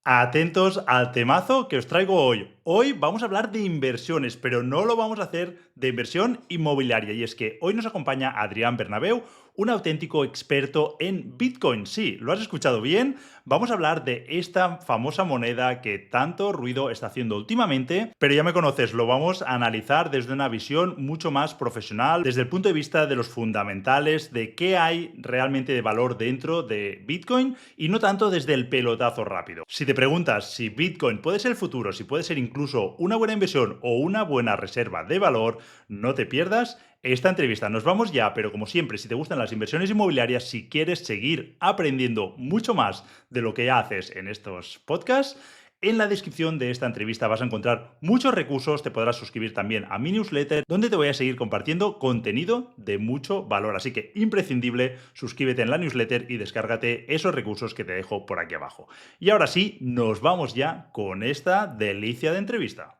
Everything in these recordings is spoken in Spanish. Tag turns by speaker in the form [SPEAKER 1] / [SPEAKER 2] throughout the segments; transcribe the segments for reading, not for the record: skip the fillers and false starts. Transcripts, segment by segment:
[SPEAKER 1] Atentos al temazo que os traigo hoy. Hoy vamos a hablar de inversiones, pero no lo vamos a hacer de inversión inmobiliaria. Y es que hoy nos acompaña Adrián Bernabeu, un auténtico experto en Bitcoin. Sí, lo has escuchado bien. Vamos a hablar de esta famosa moneda que tanto ruido está haciendo últimamente, pero ya me conoces, lo vamos a analizar desde una visión mucho más profesional, desde el punto de vista de los fundamentales, de qué hay realmente de valor dentro de Bitcoin y no tanto desde el pelotazo rápido. Si te preguntas si Bitcoin puede ser el futuro, si puede ser incluso una buena inversión o una buena reserva de valor, no te pierdas esta entrevista. Nos vamos ya, pero como siempre, si te gustan las inversiones inmobiliarias, si quieres seguir aprendiendo mucho más de lo que ya haces en estos podcasts, en la descripción de esta entrevista vas a encontrar muchos recursos, te podrás suscribir también a mi newsletter, donde te voy a seguir compartiendo contenido de mucho valor. Así que imprescindible, suscríbete en la newsletter y descárgate esos recursos que te dejo por aquí abajo. Y ahora sí, nos vamos ya con esta delicia de entrevista.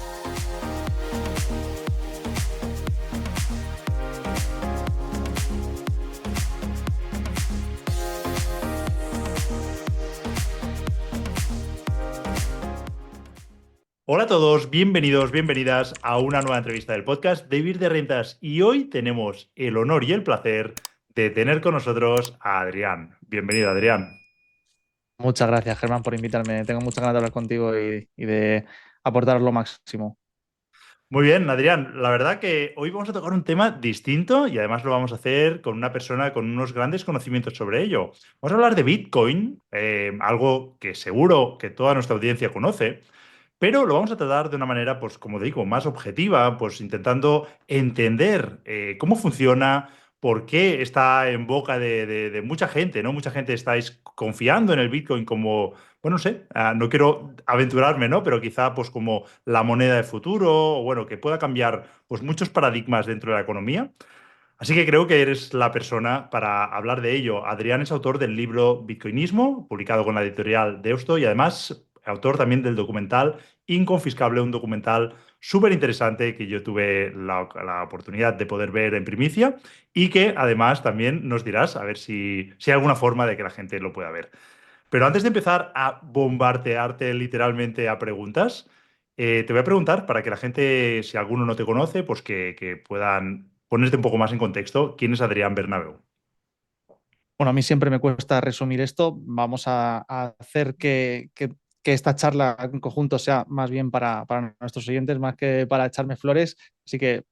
[SPEAKER 1] Hola a todos, bienvenidos, bienvenidas a una nueva entrevista del podcast de Vivir de Rentas. Y hoy tenemos el honor y el placer de tener con nosotros a Adrián. Bienvenido, Adrián.
[SPEAKER 2] Muchas gracias, Germán, por invitarme. Tengo muchas ganas de hablar contigo y de aportar lo máximo.
[SPEAKER 1] Muy bien, Adrián. La verdad que hoy vamos a tocar un tema distinto y además lo vamos a hacer con una persona con unos grandes conocimientos sobre ello. Vamos a hablar de Bitcoin, algo que seguro que toda nuestra audiencia conoce. Pero lo vamos a tratar de una manera, pues como digo, más objetiva, pues intentando entender cómo funciona, por qué está en boca de mucha gente, ¿no? Mucha gente estáis confiando en el Bitcoin como, bueno, no sé, no quiero aventurarme, ¿no? Pero quizá pues como la moneda de futuro, o bueno, que pueda cambiar pues muchos paradigmas dentro de la economía. Así que creo que eres la persona para hablar de ello. Adrián es autor del libro Bitcoinismo, publicado con la editorial Deusto, y además autor también del documental Inconfiscable, un documental súper interesante que yo tuve la oportunidad de poder ver en primicia y que además también nos dirás a ver si hay alguna forma de que la gente lo pueda ver. Pero antes de empezar a bombardearte literalmente a preguntas, te voy a preguntar para que la gente, si alguno no te conoce, pues que puedan ponerte un poco más en contexto, ¿quién es Adrián Bernabeu?
[SPEAKER 2] Bueno, a mí siempre me cuesta resumir esto. Vamos a hacer que esta charla en conjunto sea más bien para nuestros oyentes, más que para echarme flores. Así que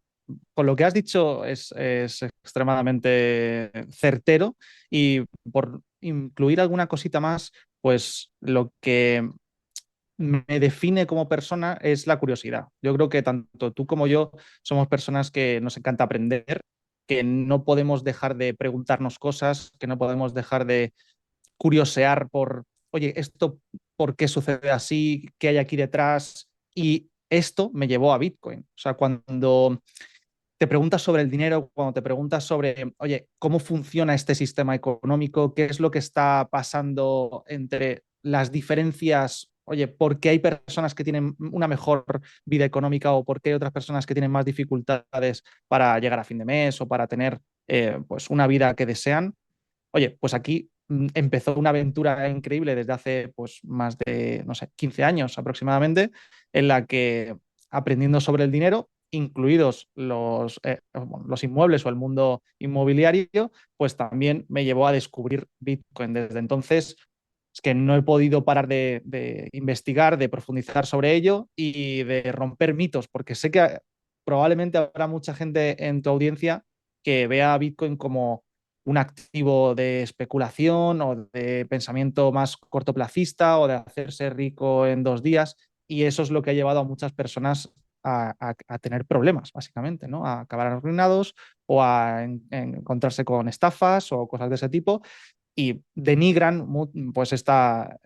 [SPEAKER 2] con lo que has dicho es extremadamente certero y por incluir alguna cosita más, pues lo que me define como persona es la curiosidad. Yo creo que tanto tú como yo somos personas que nos encanta aprender, que no podemos dejar de preguntarnos cosas, que no podemos dejar de curiosear por, oye, esto, ¿por qué sucede así? ¿Qué hay aquí detrás? Y esto me llevó a Bitcoin. O sea, cuando te preguntas sobre el dinero, cuando te preguntas sobre, oye, ¿cómo funciona este sistema económico? ¿Qué es lo que está pasando entre las diferencias? Oye, ¿por qué hay personas que tienen una mejor vida económica o por qué hay otras personas que tienen más dificultades para llegar a fin de mes o para tener pues una vida que desean? Oye, pues aquí empezó una aventura increíble desde hace pues más de, no sé, 15 años aproximadamente, en la que aprendiendo sobre el dinero, incluidos los inmuebles o el mundo inmobiliario, pues también me llevó a descubrir Bitcoin. Desde entonces es que no he podido parar de investigar, de profundizar sobre ello y de romper mitos, porque sé que probablemente habrá mucha gente en tu audiencia que vea a Bitcoin como un activo de especulación o de pensamiento más cortoplacista o de hacerse rico en 2 días. Y eso es lo que ha llevado a muchas personas a tener problemas, básicamente, ¿no? A acabar arruinados o a encontrarse con estafas o cosas de ese tipo y denigran pues esta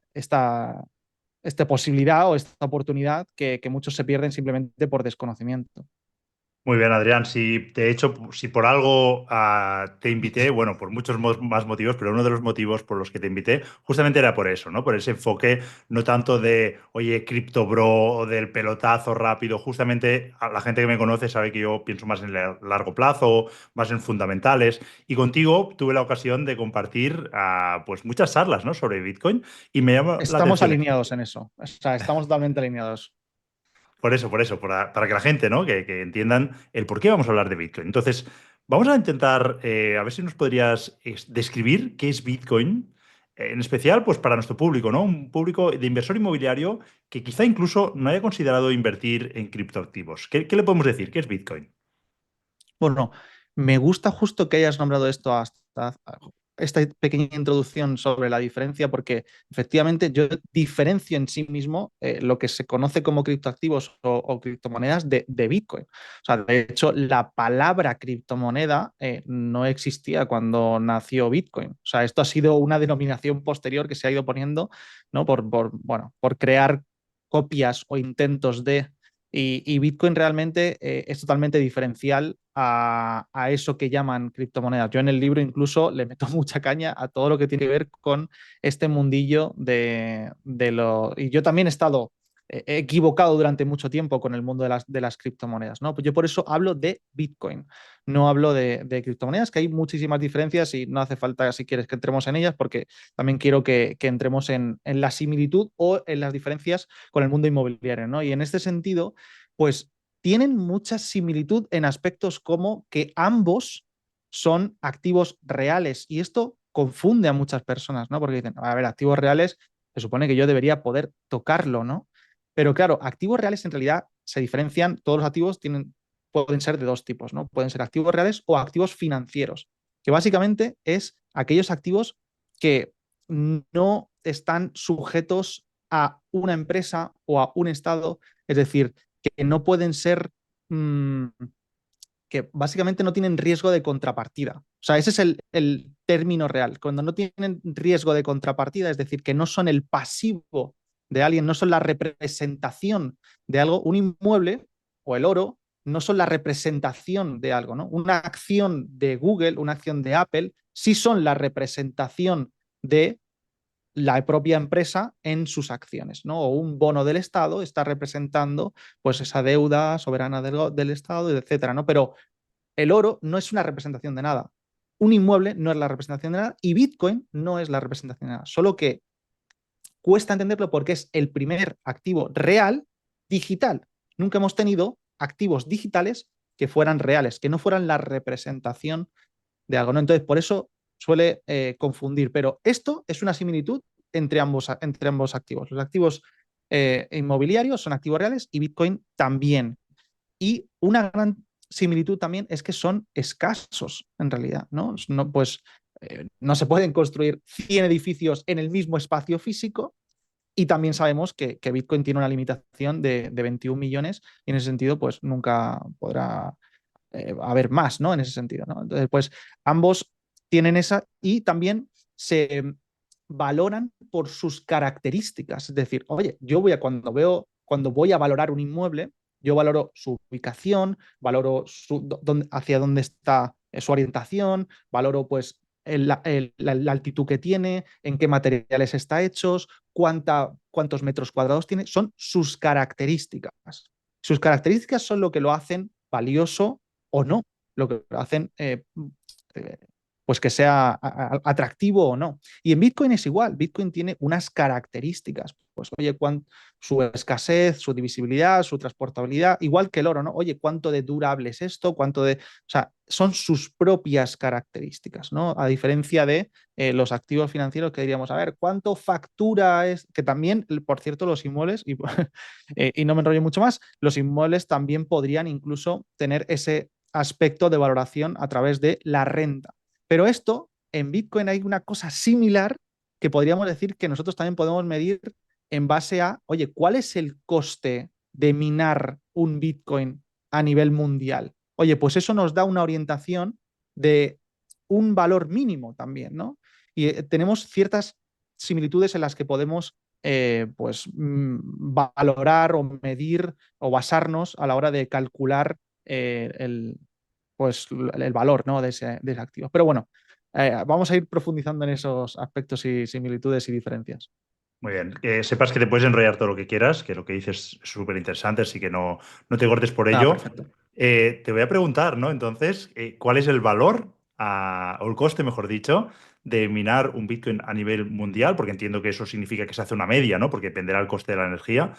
[SPEAKER 2] posibilidad o esta oportunidad que muchos se pierden simplemente por desconocimiento.
[SPEAKER 1] Muy bien, Adrián. Si de hecho, si por algo te invité, bueno, por muchos más motivos, pero uno de los motivos por los que te invité justamente era por eso, ¿no? Por ese enfoque, no tanto de, oye, cripto bro o del pelotazo rápido. Justamente a la gente que me conoce sabe que yo pienso más en el largo plazo, más en fundamentales. Y contigo tuve la ocasión de compartir pues muchas charlas, ¿no? Sobre Bitcoin y me llama la
[SPEAKER 2] Estamos
[SPEAKER 1] atención.
[SPEAKER 2] alineados en eso. O sea, estamos totalmente alineados.
[SPEAKER 1] Por eso, para que la gente, ¿no? Que entiendan el por qué vamos a hablar de Bitcoin. Entonces, vamos a intentar, a ver si nos podrías describir qué es Bitcoin, en especial, pues para nuestro público, ¿no? Un público de inversor inmobiliario que quizá incluso no haya considerado invertir en criptoactivos. ¿Qué le podemos decir? ¿Qué es Bitcoin?
[SPEAKER 2] Bueno, me gusta justo que hayas nombrado esto hasta esta pequeña introducción sobre la diferencia, porque efectivamente yo diferencio en sí mismo lo que se conoce como criptoactivos o criptomonedas de Bitcoin. O sea, de hecho, la palabra criptomoneda no existía cuando nació Bitcoin. O sea, esto ha sido una denominación posterior que se ha ido poniendo, ¿no? Bueno, por crear copias o intentos de y Bitcoin realmente es totalmente diferencial a eso que llaman criptomonedas. Yo en el libro incluso le meto mucha caña a todo lo que tiene que ver con este mundillo de lo... Y yo también he estado equivocado durante mucho tiempo con el mundo de las criptomonedas, ¿no? Pues yo por eso hablo de Bitcoin, no hablo de criptomonedas, que hay muchísimas diferencias y no hace falta, si quieres, que entremos en ellas, porque también quiero que entremos en la similitud o en las diferencias con el mundo inmobiliario, ¿no? Y en este sentido, pues tienen mucha similitud en aspectos como que ambos son activos reales y esto confunde a muchas personas, ¿no? Porque dicen, a ver, activos reales, se supone que yo debería poder tocarlo, ¿no? Pero claro, activos reales en realidad se diferencian, todos los activos pueden ser de dos tipos, ¿no? Pueden ser activos reales o activos financieros, que básicamente es aquellos activos que no están sujetos a una empresa o a un estado, es decir, que no pueden ser, mmm, que básicamente no tienen riesgo de contrapartida. O sea, ese es el término real. Cuando no tienen riesgo de contrapartida, es decir, que no son el pasivo de alguien, no son la representación de algo, un inmueble o el oro no son la representación de algo, ¿no? Una acción de Google, una acción de Apple, sí son la representación de la propia empresa en sus acciones, ¿no? O un bono del Estado está representando pues esa deuda soberana del Estado, etcétera, ¿no? Pero el oro no es una representación de nada. Un inmueble no es la representación de nada y Bitcoin no es la representación de nada. Solo que cuesta entenderlo porque es el primer activo real digital. Nunca hemos tenido activos digitales que fueran reales, que no fueran la representación de algo, ¿no? Entonces, por eso suele confundir, pero esto es una similitud entre ambos activos. Los activos inmobiliarios son activos reales y Bitcoin también. Y una gran similitud también es que son escasos en realidad, ¿no? No pues no se pueden construir 100 edificios en el mismo espacio físico y también sabemos que Bitcoin tiene una limitación de 21 millones y en ese sentido pues nunca podrá haber más, ¿no? En ese sentido, ¿no? Entonces, pues ambos tienen esa y también se valoran por sus características. Es decir, oye, cuando voy a valorar un inmueble, yo valoro su ubicación, valoro hacia dónde está su orientación, valoro pues la altitud que tiene, en qué materiales está hechos, cuántos metros cuadrados tiene, son sus características. Sus características son lo que lo hacen valioso o no, lo que hacen eh, pues que sea atractivo o no. Y en Bitcoin es igual, Bitcoin tiene unas características, pues oye, su escasez, su divisibilidad, su transportabilidad, igual que el oro, ¿no? Oye, ¿cuánto de durable es esto? O sea, son sus propias características, ¿no? A diferencia de los activos financieros que diríamos, a ver, ¿cuánto factura es? Que también, por cierto, los inmuebles, y no me enrollo mucho más, los inmuebles también podrían incluso tener ese aspecto de valoración a través de la renta. Pero esto, en Bitcoin hay una cosa similar que podríamos decir que nosotros también podemos medir en base a, oye, ¿cuál es el coste de minar un Bitcoin a nivel mundial? Oye, pues eso nos da una orientación de un valor mínimo también, ¿no? Y tenemos ciertas similitudes en las que podemos valorar o medir o basarnos a la hora de calcular pues, el valor, ¿no? de ese activo. Pero bueno, vamos a ir profundizando en esos aspectos y similitudes y diferencias.
[SPEAKER 1] Muy bien. Que sepas que te puedes enrollar todo lo que quieras, que lo que dices es súper interesante, así que no te cortes por
[SPEAKER 2] Ah,
[SPEAKER 1] ello.
[SPEAKER 2] perfecto.
[SPEAKER 1] Te voy a preguntar, ¿no? Entonces, ¿cuál es el valor o el coste, mejor dicho, de minar un Bitcoin a nivel mundial? Porque entiendo que eso significa que se hace una media, ¿no? Porque dependerá el coste de la energía.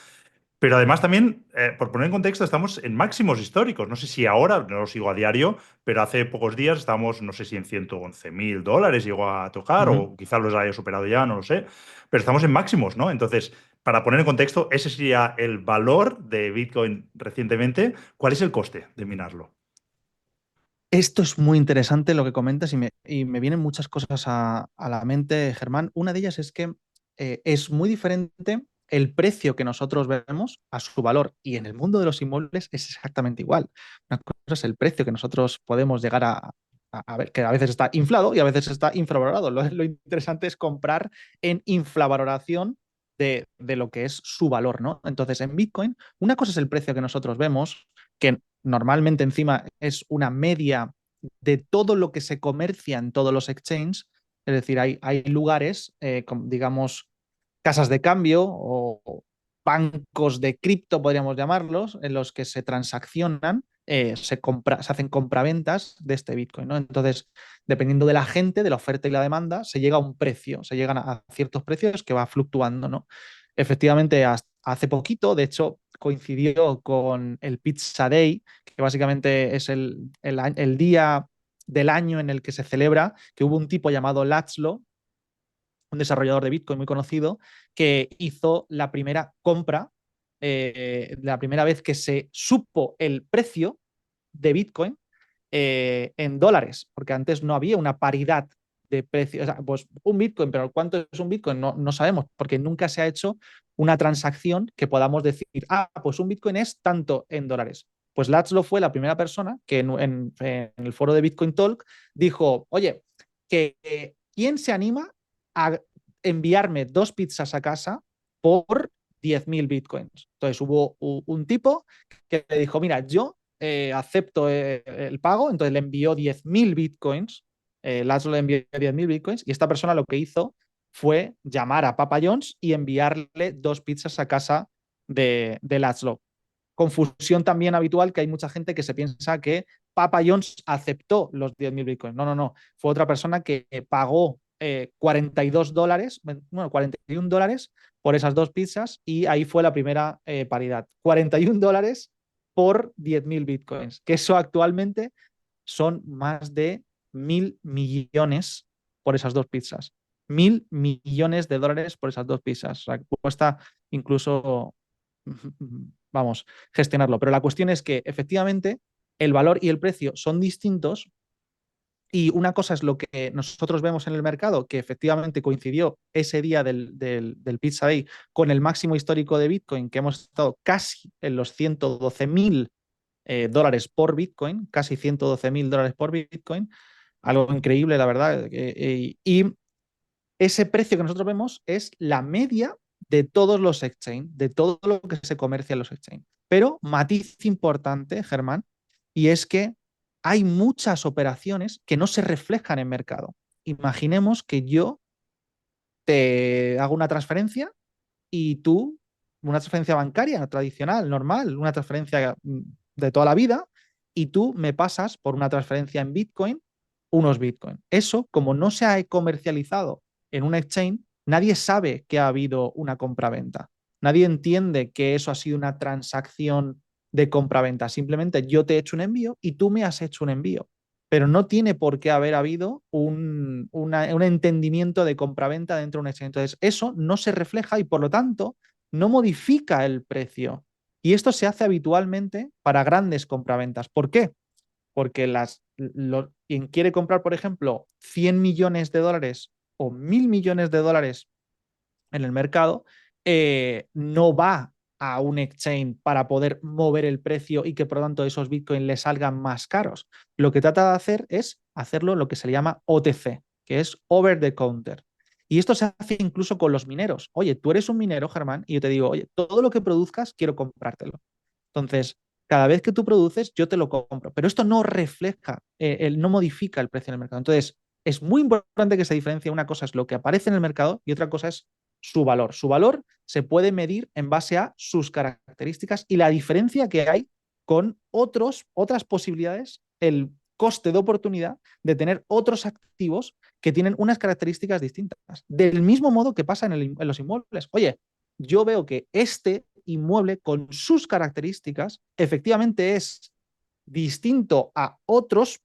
[SPEAKER 1] Pero además también, por poner en contexto, estamos en máximos históricos. No sé si ahora, no lo sigo a diario, pero hace pocos días estamos, no sé si en $111.000 llegó a tocar
[SPEAKER 2] Ujú.
[SPEAKER 1] o quizás los haya superado ya, no lo sé. Pero estamos en máximos, ¿no? Entonces, para poner en contexto, ese sería el valor de Bitcoin recientemente. ¿Cuál es el coste de minarlo?
[SPEAKER 2] Esto es muy interesante lo que comentas y me vienen muchas cosas a la mente, Germán. Una de ellas es que es muy diferente el precio que nosotros vemos a su valor y en el mundo de los inmuebles es exactamente igual. Una cosa es el precio que nosotros podemos llegar a ver, que a veces está inflado y a veces está infravalorado. Lo interesante es comprar en infravaloración de lo que es su valor, ¿no? Entonces, en Bitcoin, una cosa es el precio que nosotros vemos, que normalmente encima es una media de todo lo que se comercia en todos los exchanges. Es decir, hay lugares, digamos, casas de cambio o bancos de cripto, podríamos llamarlos, en los que se transaccionan, se hacen compraventas de este Bitcoin, ¿no? Entonces, dependiendo de la gente, de la oferta y la demanda, se llega a un precio, se llegan a ciertos precios que va fluctuando, ¿no? Efectivamente, hace poquito, de hecho, coincidió con el Pizza Day, que básicamente es el día del año en el que se celebra que hubo un tipo llamado Laszlo, un desarrollador de Bitcoin muy conocido, que hizo la primera compra, la primera vez que se supo el precio de Bitcoin en dólares, porque antes no había una paridad de precio. O sea, pues un Bitcoin, pero ¿cuánto es un Bitcoin? No sabemos, porque nunca se ha hecho una transacción que podamos decir, pues un Bitcoin es tanto en dólares. Pues Laszlo fue la primera persona que en el foro de Bitcoin Talk dijo, oye, ¿quién se anima a enviarme 2 pizzas a casa por 10.000 bitcoins? Entonces hubo un tipo que le dijo, mira, yo acepto el pago, entonces le envió 10.000 bitcoins, Laszlo le envió 10.000 bitcoins y esta persona lo que hizo fue llamar a Papa John's y enviarle 2 pizzas a casa de Laszlo. Confusión también habitual que hay mucha gente que se piensa que Papa John's aceptó los 10.000 bitcoins. No. Fue otra persona que pagó $42, bueno, $41 por esas 2 pizzas y ahí fue la primera paridad. $41 por 10.000 bitcoins, que eso actualmente son más de 1.000 millones por esas 2 pizzas. 1.000 millones de dólares por esas 2 pizzas. O sea, cuesta incluso, vamos, gestionarlo. Pero la cuestión es que efectivamente el valor y el precio son distintos y una cosa es lo que nosotros vemos en el mercado, que efectivamente coincidió ese día del Pizza Day con el máximo histórico de Bitcoin, que hemos estado casi en los 112.000 dólares por Bitcoin, casi 112.000 dólares por Bitcoin, algo increíble, la verdad. Y ese precio que nosotros vemos es la media de todos los exchange, de todo lo que se comercia en los exchange. Pero matiz importante, Germán, y es que hay muchas operaciones que no se reflejan en mercado. Imaginemos que yo te hago una transferencia y tú, una transferencia bancaria tradicional, normal, una transferencia de toda la vida, y tú me pasas por una transferencia en Bitcoin unos Bitcoin. Eso, como no se ha comercializado en un exchange, nadie sabe que ha habido una compra-venta. Nadie entiende que eso ha sido una transacción de compra-venta. Simplemente yo te he hecho un envío y tú me has hecho un envío. Pero no tiene por qué haber habido un entendimiento de compraventa dentro de un exchange. Entonces, eso no se refleja y por lo tanto no modifica el precio. Y esto se hace habitualmente para grandes compraventas. ¿Por qué? Porque quien quiere comprar, por ejemplo, 100 millones de dólares o 1.000 millones de dólares en el mercado, no va a un exchange para poder mover el precio y que por lo tanto esos bitcoins le salgan más caros. Lo que trata de hacer es hacerlo lo que se le llama OTC, que es over the counter. Y esto se hace incluso con los mineros. Oye, tú eres un minero, Germán, y yo te digo, oye, todo lo que produzcas quiero comprártelo. Entonces, cada vez que tú produces, yo te lo compro. Pero esto no refleja, no modifica el precio en el mercado. Entonces, es muy importante que se diferencie. Una cosa es lo que aparece en el mercado y otra cosa es su valor. Su valor se puede medir en base a sus características y la diferencia que hay con otras posibilidades, el coste de oportunidad de tener otros activos que tienen unas características distintas. Del mismo modo que pasa en los inmuebles. Oye, yo veo que este inmueble con sus características efectivamente es distinto a otras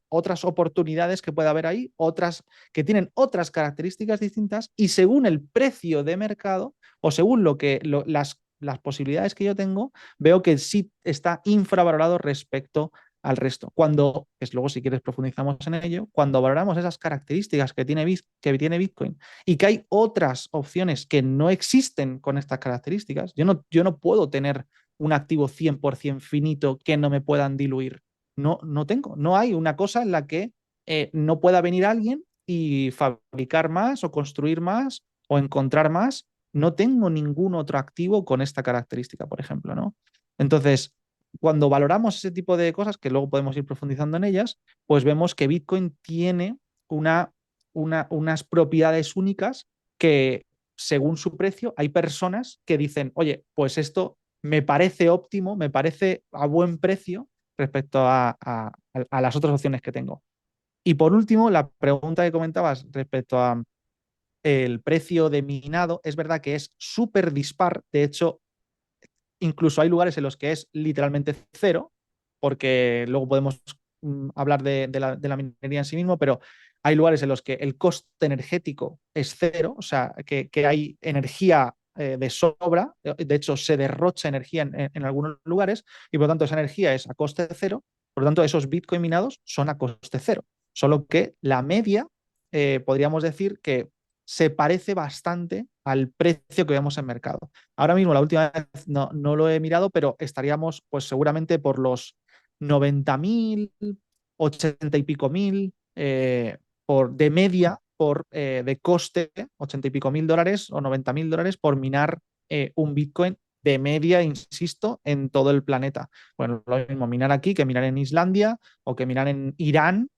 [SPEAKER 2] oportunidades que puede haber ahí, otras que tienen otras características distintas y según el precio de mercado o según las posibilidades que yo tengo, veo que sí está infravalorado respecto al resto. Cuando, pues luego si quieres profundizamos en ello, cuando valoramos esas características que tiene Bitcoin y que hay otras opciones que no existen con estas características, yo no puedo tener un activo 100% finito que no me puedan diluir. No tengo, no hay una cosa en la que no pueda venir alguien y fabricar más o construir más o encontrar más. No tengo ningún otro activo con esta característica, por ejemplo, ¿no? Entonces, cuando valoramos ese tipo de cosas, que luego podemos ir profundizando en ellas, pues vemos que Bitcoin tiene una, unas propiedades únicas que, según su precio, hay personas que dicen, oye, pues esto me parece óptimo, me parece a buen precio respecto a las otras opciones que tengo. Y por último, la pregunta que comentabas respecto a el precio de minado, es verdad que es súper dispar. De hecho, incluso hay lugares en los que es literalmente cero, porque luego podemos hablar de la minería en sí mismo, pero hay lugares en los que el coste energético es cero, o sea, que hay energía de sobra, de hecho se derrocha energía en algunos lugares y por lo tanto esa energía es a coste cero, por lo tanto esos Bitcoin minados son a coste cero, solo que la media podríamos decir que se parece bastante al precio que vemos en mercado. Ahora mismo, la última vez no lo he mirado, pero estaríamos pues seguramente por los 90.000, 80 y pico mil de media de coste, 80 y pico mil dólares o 90.000 dólares por minar un Bitcoin de media, insisto, en todo el planeta. Bueno, lo mismo minar aquí que minar en Islandia o que minar en Irán,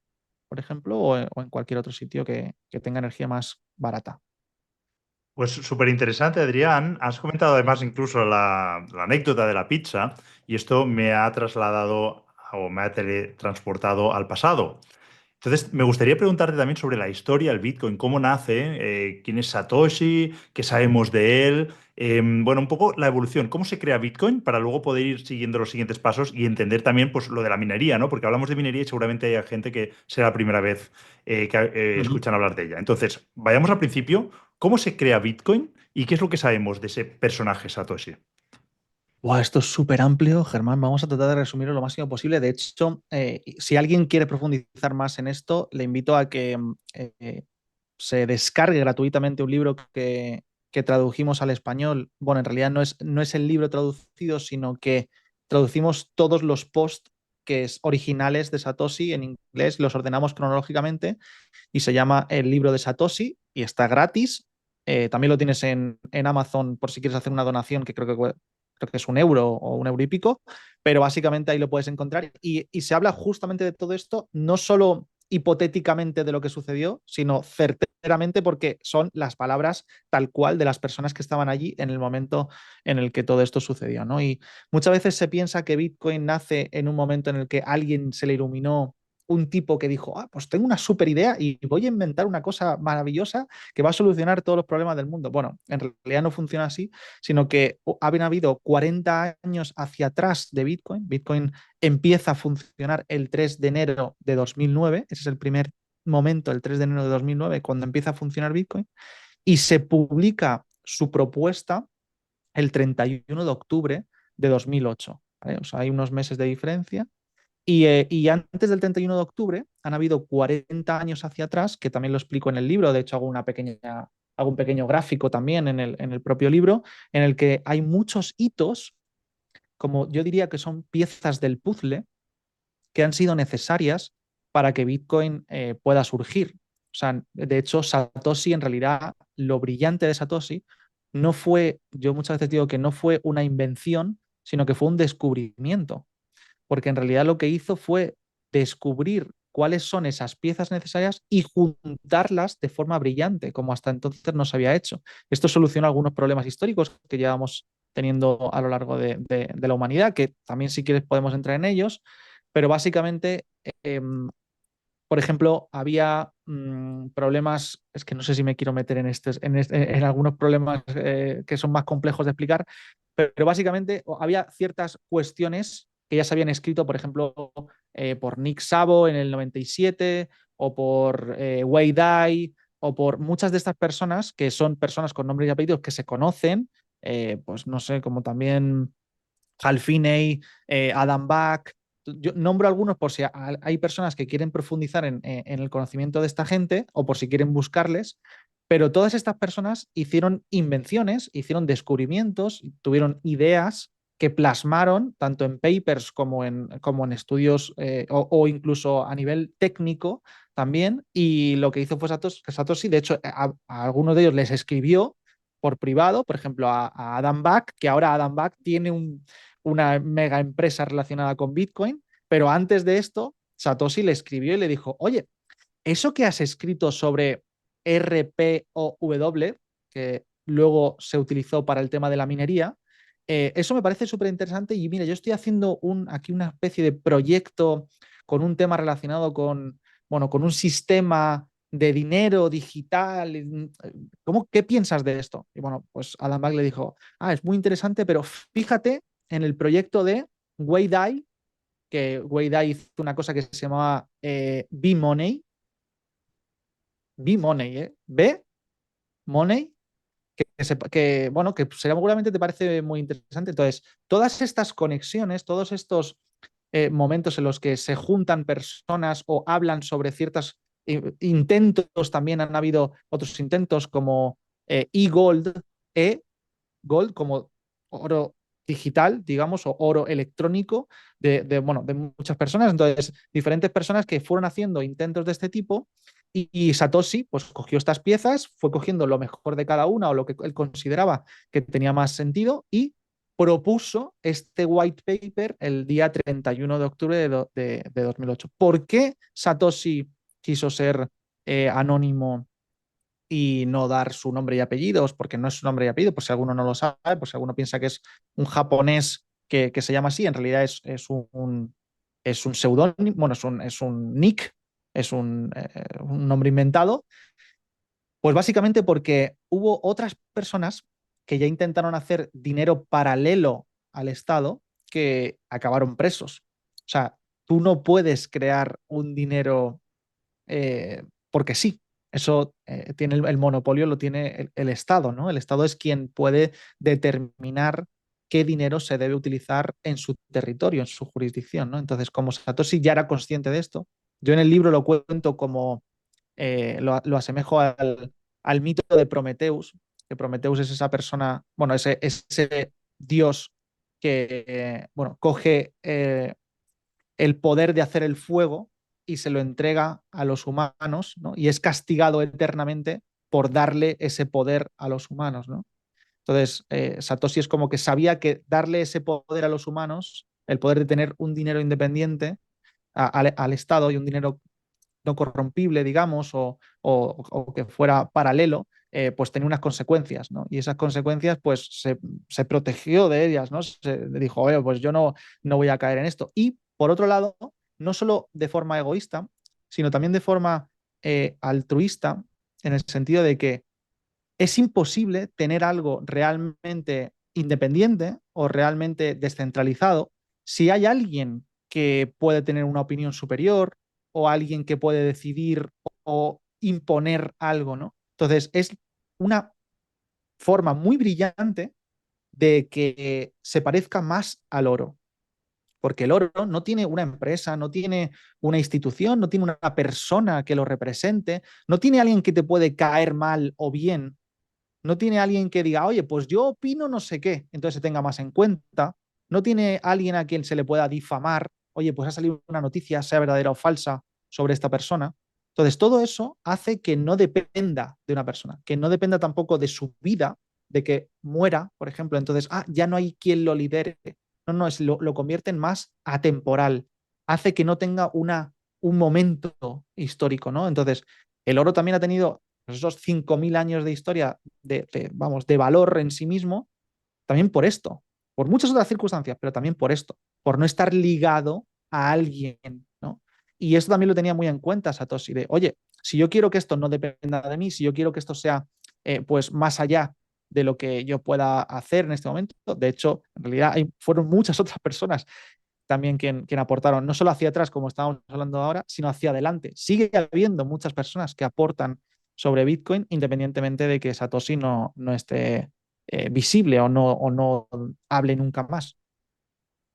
[SPEAKER 2] por ejemplo, o en cualquier otro sitio que tenga energía más barata.
[SPEAKER 1] Pues súper interesante, Adrián. Has comentado además incluso la anécdota de la pizza y esto me ha trasladado o me ha teletransportado al pasado. Entonces, me gustaría preguntarte también sobre la historia del Bitcoin, cómo nace, quién es Satoshi, qué sabemos de él, bueno, un poco la evolución, cómo se crea Bitcoin para luego poder ir siguiendo los siguientes pasos y entender también pues, lo de la minería, ¿no? Porque hablamos de minería y seguramente hay gente que será la primera vez que
[SPEAKER 2] Uh -huh.
[SPEAKER 1] escuchan hablar de ella. Entonces, vayamos al principio, ¿cómo se crea Bitcoin y qué es lo que sabemos de ese personaje Satoshi?
[SPEAKER 2] Wow, esto es súper amplio, Germán. Vamos a tratar de resumirlo lo máximo posible. De hecho, si alguien quiere profundizar más en esto, le invito a que se descargue gratuitamente un libro que tradujimos al español. Bueno, en realidad no es el libro traducido, sino que traducimos todos los posts originales de Satoshi en inglés, los ordenamos cronológicamente y se llama El libro de Satoshi y está gratis. También lo tienes en Amazon por si quieres hacer una donación, que creo que es 1 euro o 1 euro y pico, pero básicamente ahí lo puedes encontrar. Y se habla justamente de todo esto, no solo hipotéticamente de lo que sucedió, sino certeramente porque son las palabras tal cual de las personas que estaban allí en el momento en el que todo esto sucedió, ¿no? Y muchas veces se piensa que Bitcoin nace en un momento en el que a alguien se le iluminó un tipo que dijo, pues tengo una súper idea y voy a inventar una cosa maravillosa que va a solucionar todos los problemas del mundo. Bueno, en realidad no funciona así, sino que habían habido 40 años hacia atrás de Bitcoin. Bitcoin empieza a funcionar el 3 de enero de 2009, ese es el primer momento, el 3 de enero de 2009, cuando empieza a funcionar Bitcoin, y se publica su propuesta el 31 de octubre de 2008. ¿Vale? O sea, hay unos meses de diferencia y antes del 31 de octubre han habido 40 años hacia atrás, que también lo explico en el libro, de hecho hago un pequeño gráfico también en el propio libro, en el que hay muchos hitos, como yo diría que son piezas del puzzle, que han sido necesarias para que Bitcoin pueda surgir. O sea, de hecho, Satoshi, en realidad, lo brillante de Satoshi no fue, yo muchas veces digo que no fue una invención, sino que fue un descubrimiento. porque en realidad lo que hizo fue descubrir cuáles son esas piezas necesarias y juntarlas de forma brillante, como hasta entonces no se había hecho. Esto soluciona algunos problemas históricos que llevamos teniendo a lo largo de la humanidad, que también si quieres podemos entrar en ellos, pero básicamente, por ejemplo, había problemas, es que no sé si me quiero meter en algunos problemas que son más complejos de explicar, pero básicamente había ciertas cuestiones que ya se habían escrito, por ejemplo, por Nick Szabo en el 97 o por Wei Dai o por muchas de estas personas que son personas con nombres y apellidos que se conocen, pues no sé, como también Hal Finney, Adam Back. Yo nombro algunos por si hay personas que quieren profundizar en el conocimiento de esta gente o por si quieren buscarles, pero todas estas personas hicieron invenciones, hicieron descubrimientos, tuvieron ideas que plasmaron tanto en papers como en estudios o incluso a nivel técnico también. Y lo que hizo fue Satoshi, de hecho, a algunos de ellos les escribió por privado, por ejemplo, a Adam Back, que ahora Adam Back tiene una mega empresa relacionada con Bitcoin, pero antes de esto, Satoshi le escribió y le dijo, oye, eso que has escrito sobre RPOW, que luego se utilizó para el tema de la minería, eso me parece súper interesante y mira, yo estoy haciendo aquí una especie de proyecto con un tema relacionado bueno, con un sistema de dinero digital. ¿Qué piensas de esto? Y bueno, pues Adam Back le dijo, es muy interesante, pero fíjate en el proyecto de Wei Dai, que Wei Dai hizo una cosa que se llamaba B-Money, B-Money, B-Money, bueno, que seguramente te parece muy interesante. Entonces, todas estas conexiones, todos estos momentos en los que se juntan personas o hablan sobre ciertos intentos, también han habido otros intentos como e-gold, e-gold como oro digital, digamos, o oro electrónico bueno, de muchas personas. Entonces, diferentes personas que fueron haciendo intentos de este tipo y Satoshi pues cogió estas piezas, fue cogiendo lo mejor de cada una o lo que él consideraba que tenía más sentido y propuso este white paper el día 31 de octubre de 2008. ¿Por qué Satoshi quiso ser anónimo y no dar su nombre y apellidos? Porque no es su nombre y apellido, por si alguno no lo sabe, por si alguno piensa que es un japonés que se llama así, en realidad es un seudónimo, bueno, es un nick, es un nombre inventado. Pues básicamente porque hubo otras personas que ya intentaron hacer dinero paralelo al Estado que acabaron presos. O sea, tú no puedes crear un dinero porque sí. Eso tiene el monopolio, lo tiene el Estado, ¿no? El Estado es quien puede determinar qué dinero se debe utilizar en su territorio, en su jurisdicción, ¿no? Entonces, como Satoshi ya era consciente de esto, yo en el libro lo cuento como lo asemejo al mito de Prometeus, que Prometeus es esa persona, bueno, ese dios que, bueno, coge el poder de hacer el fuego y se lo entrega a los humanos, ¿no? Y es castigado eternamente por darle ese poder a los humanos, ¿no? Entonces, Satoshi es como que sabía que darle ese poder a los humanos, el poder de tener un dinero independiente al Estado y un dinero no corrompible, digamos, o que fuera paralelo, pues tenía unas consecuencias, ¿no? Y esas consecuencias, pues se protegió de ellas, ¿no? Se dijo, oye, pues yo no voy a caer en esto. Y por otro lado, no solo de forma egoísta, sino también de forma altruista, en el sentido de que es imposible tener algo realmente independiente o realmente descentralizado si hay alguien que puede tener una opinión superior o alguien que puede decidir o imponer algo, ¿no? Entonces, es una forma muy brillante de que se parezca más al oro, porque el oro no tiene una empresa, no tiene una institución, no tiene una persona que lo represente, no tiene alguien que te puede caer mal o bien, no tiene alguien que diga, oye, pues yo opino no sé qué, entonces se tenga más en cuenta, no tiene alguien a quien se le pueda difamar, oye, pues ha salido una noticia, sea verdadera o falsa, sobre esta persona. Entonces, todo eso hace que no dependa de una persona, que no dependa tampoco de su vida, de que muera, por ejemplo, entonces, ya no hay quien lo lidere, No, no, lo convierte en más atemporal. Hace que no tenga un momento histórico, ¿no? Entonces, el oro también ha tenido pues, esos 5.000 años de historia vamos, de valor en sí mismo, también por esto, por muchas otras circunstancias, pero también por esto, por no estar ligado a alguien, ¿no? Y esto también lo tenía muy en cuenta Satoshi, de, oye, si yo quiero que esto no dependa de mí, si yo quiero que esto sea pues más allá de lo que yo pueda hacer en este momento, de hecho, en realidad fueron muchas otras personas también quien aportaron, no solo hacia atrás, como estábamos hablando ahora, sino hacia adelante. Sigue habiendo muchas personas que aportan sobre Bitcoin, independientemente de que Satoshi no esté visible o no hable nunca más.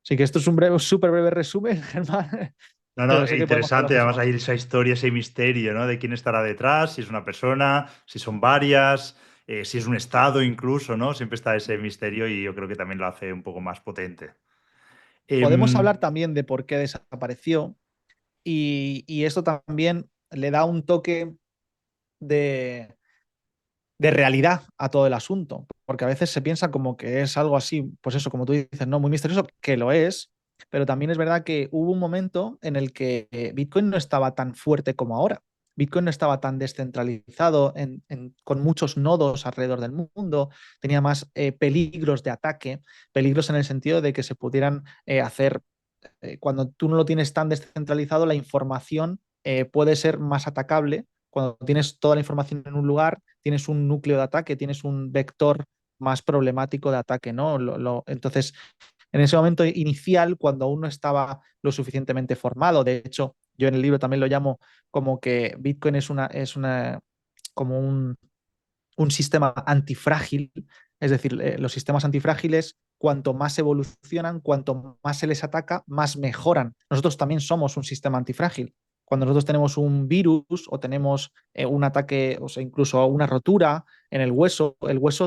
[SPEAKER 2] Así que esto es un breve, súper breve resumen, Germán,
[SPEAKER 1] No, no,
[SPEAKER 2] pero sé que podemos hablar
[SPEAKER 1] interesante.
[SPEAKER 2] mucho
[SPEAKER 1] Además,
[SPEAKER 2] más.
[SPEAKER 1] hay esa historia, ese misterio, ¿no? De quién estará detrás, si es una persona, si son varias, si es un estado incluso, ¿no? Siempre está ese misterio y yo creo que también lo hace un poco más potente.
[SPEAKER 2] Podemos
[SPEAKER 1] Em,
[SPEAKER 2] hablar también de por qué desapareció y esto también le da un toque de, de realidad a todo el asunto, porque a veces se piensa como que es algo así, pues eso, como tú dices, no muy misterioso, que lo es, pero también es verdad que hubo un momento en el que Bitcoin no estaba tan fuerte como ahora. Bitcoin no estaba tan descentralizado con muchos nodos alrededor del mundo, tenía más peligros de ataque, peligros en el sentido de que se pudieran hacer, cuando tú no lo tienes tan descentralizado, la información puede ser más atacable. Cuando tienes toda la información en un lugar, tienes un núcleo de ataque, tienes un vector más problemático de ataque, ¿no? Entonces, en ese momento inicial, cuando aún no estaba lo suficientemente formado, de hecho, yo en el libro también lo llamo como que Bitcoin como un sistema antifrágil, es decir, los sistemas antifrágiles, cuanto más evolucionan, cuanto más se les ataca, más mejoran. Nosotros también somos un sistema antifrágil. Cuando nosotros tenemos un virus o tenemos un ataque, o sea, incluso una rotura en el hueso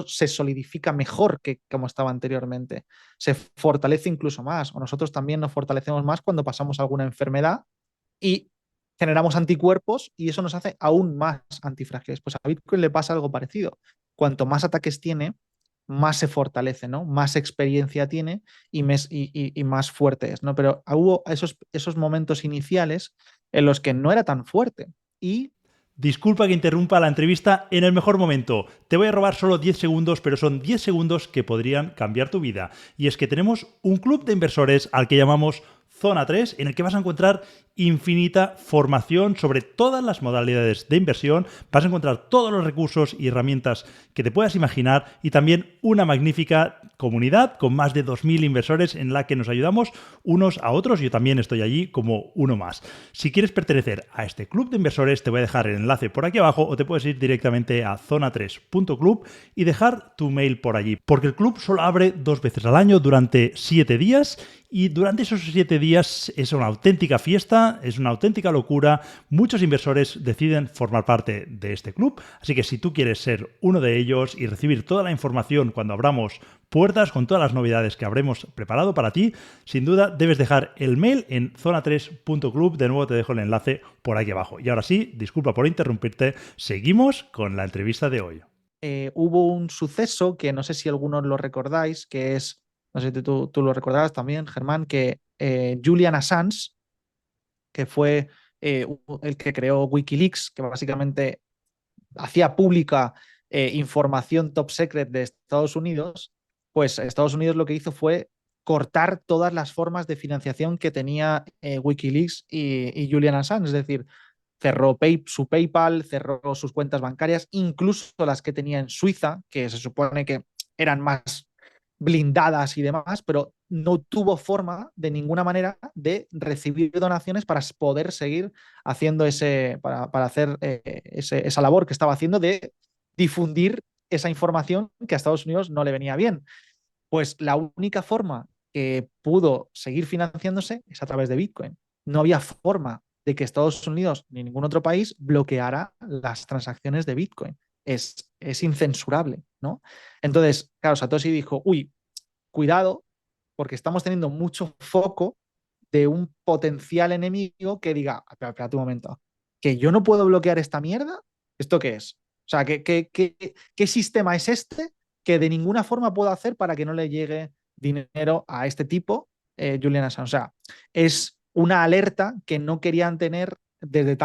[SPEAKER 2] se solidifica mejor que como estaba anteriormente. Se fortalece incluso más. O nosotros también nos fortalecemos más cuando pasamos alguna enfermedad y generamos anticuerpos y eso nos hace aún más antifrágiles. Pues a Bitcoin le pasa algo parecido. Cuanto más ataques tiene, más se fortalece, ¿no? Más experiencia tiene y más fuerte es, ¿no? Pero hubo esos momentos iniciales en los que no era tan fuerte y
[SPEAKER 1] Disculpa que interrumpa la entrevista en el mejor momento. Te voy a robar solo 10 segundos, pero son 10 segundos que podrían cambiar tu vida. Y es que tenemos un club de inversores al que llamamos Zona 3, en el que vas a encontrar infinita formación sobre todas las modalidades de inversión, vas a encontrar todos los recursos y herramientas que te puedas imaginar y también una magnífica comunidad con más de 2.000 inversores en la que nos ayudamos unos a otros. Yo también estoy allí como uno más. Si quieres pertenecer a este club de inversores, te voy a dejar el enlace por aquí abajo o te puedes ir directamente a zona3.club y dejar tu mail por allí, porque el club solo abre 2 veces al año durante 7 días y durante esos 7 días es una auténtica fiesta, es una auténtica locura. Muchos inversores deciden formar parte de este club, así que si tú quieres ser uno de ellos y recibir toda la información cuando abramos puertas con todas las novedades que habremos preparado para ti, sin duda debes dejar el mail en zona3.club. De nuevo te dejo el enlace por aquí abajo. Y ahora sí, disculpa por interrumpirte, seguimos con la entrevista de hoy.
[SPEAKER 2] hubo un suceso que no sé si algunos lo recordáis, que es, no sé si tú lo recordarás también, Germán, que Julian Assange, que fue el que creó Wikileaks, que básicamente hacía pública información top secret de Estados Unidos, pues Estados Unidos lo que hizo fue cortar todas las formas de financiación que tenía Wikileaks y Julian Assange, es decir, cerró su PayPal, cerró sus cuentas bancarias, incluso las que tenía en Suiza, que se supone que eran más blindadas y demás, pero no tuvo forma de ninguna manera de recibir donaciones para poder seguir haciendo para hacer esa labor que estaba haciendo de difundir esa información que a Estados Unidos no le venía bien. Pues la única forma que pudo seguir financiándose es a través de Bitcoin. No había forma de que Estados Unidos ni ningún otro país bloqueara las transacciones de Bitcoin. Es incensurable, ¿no? Entonces, claro, Satoshi dijo, uy, cuidado, porque estamos teniendo mucho foco de un potencial enemigo que diga, espérate un momento, que yo no puedo bloquear esta mierda, ¿esto qué es? O sea, ¿qué sistema es este que de ninguna forma puedo hacer para que no le llegue dinero a este tipo, Julian Assange. O sea, es una alerta que no querían tener desde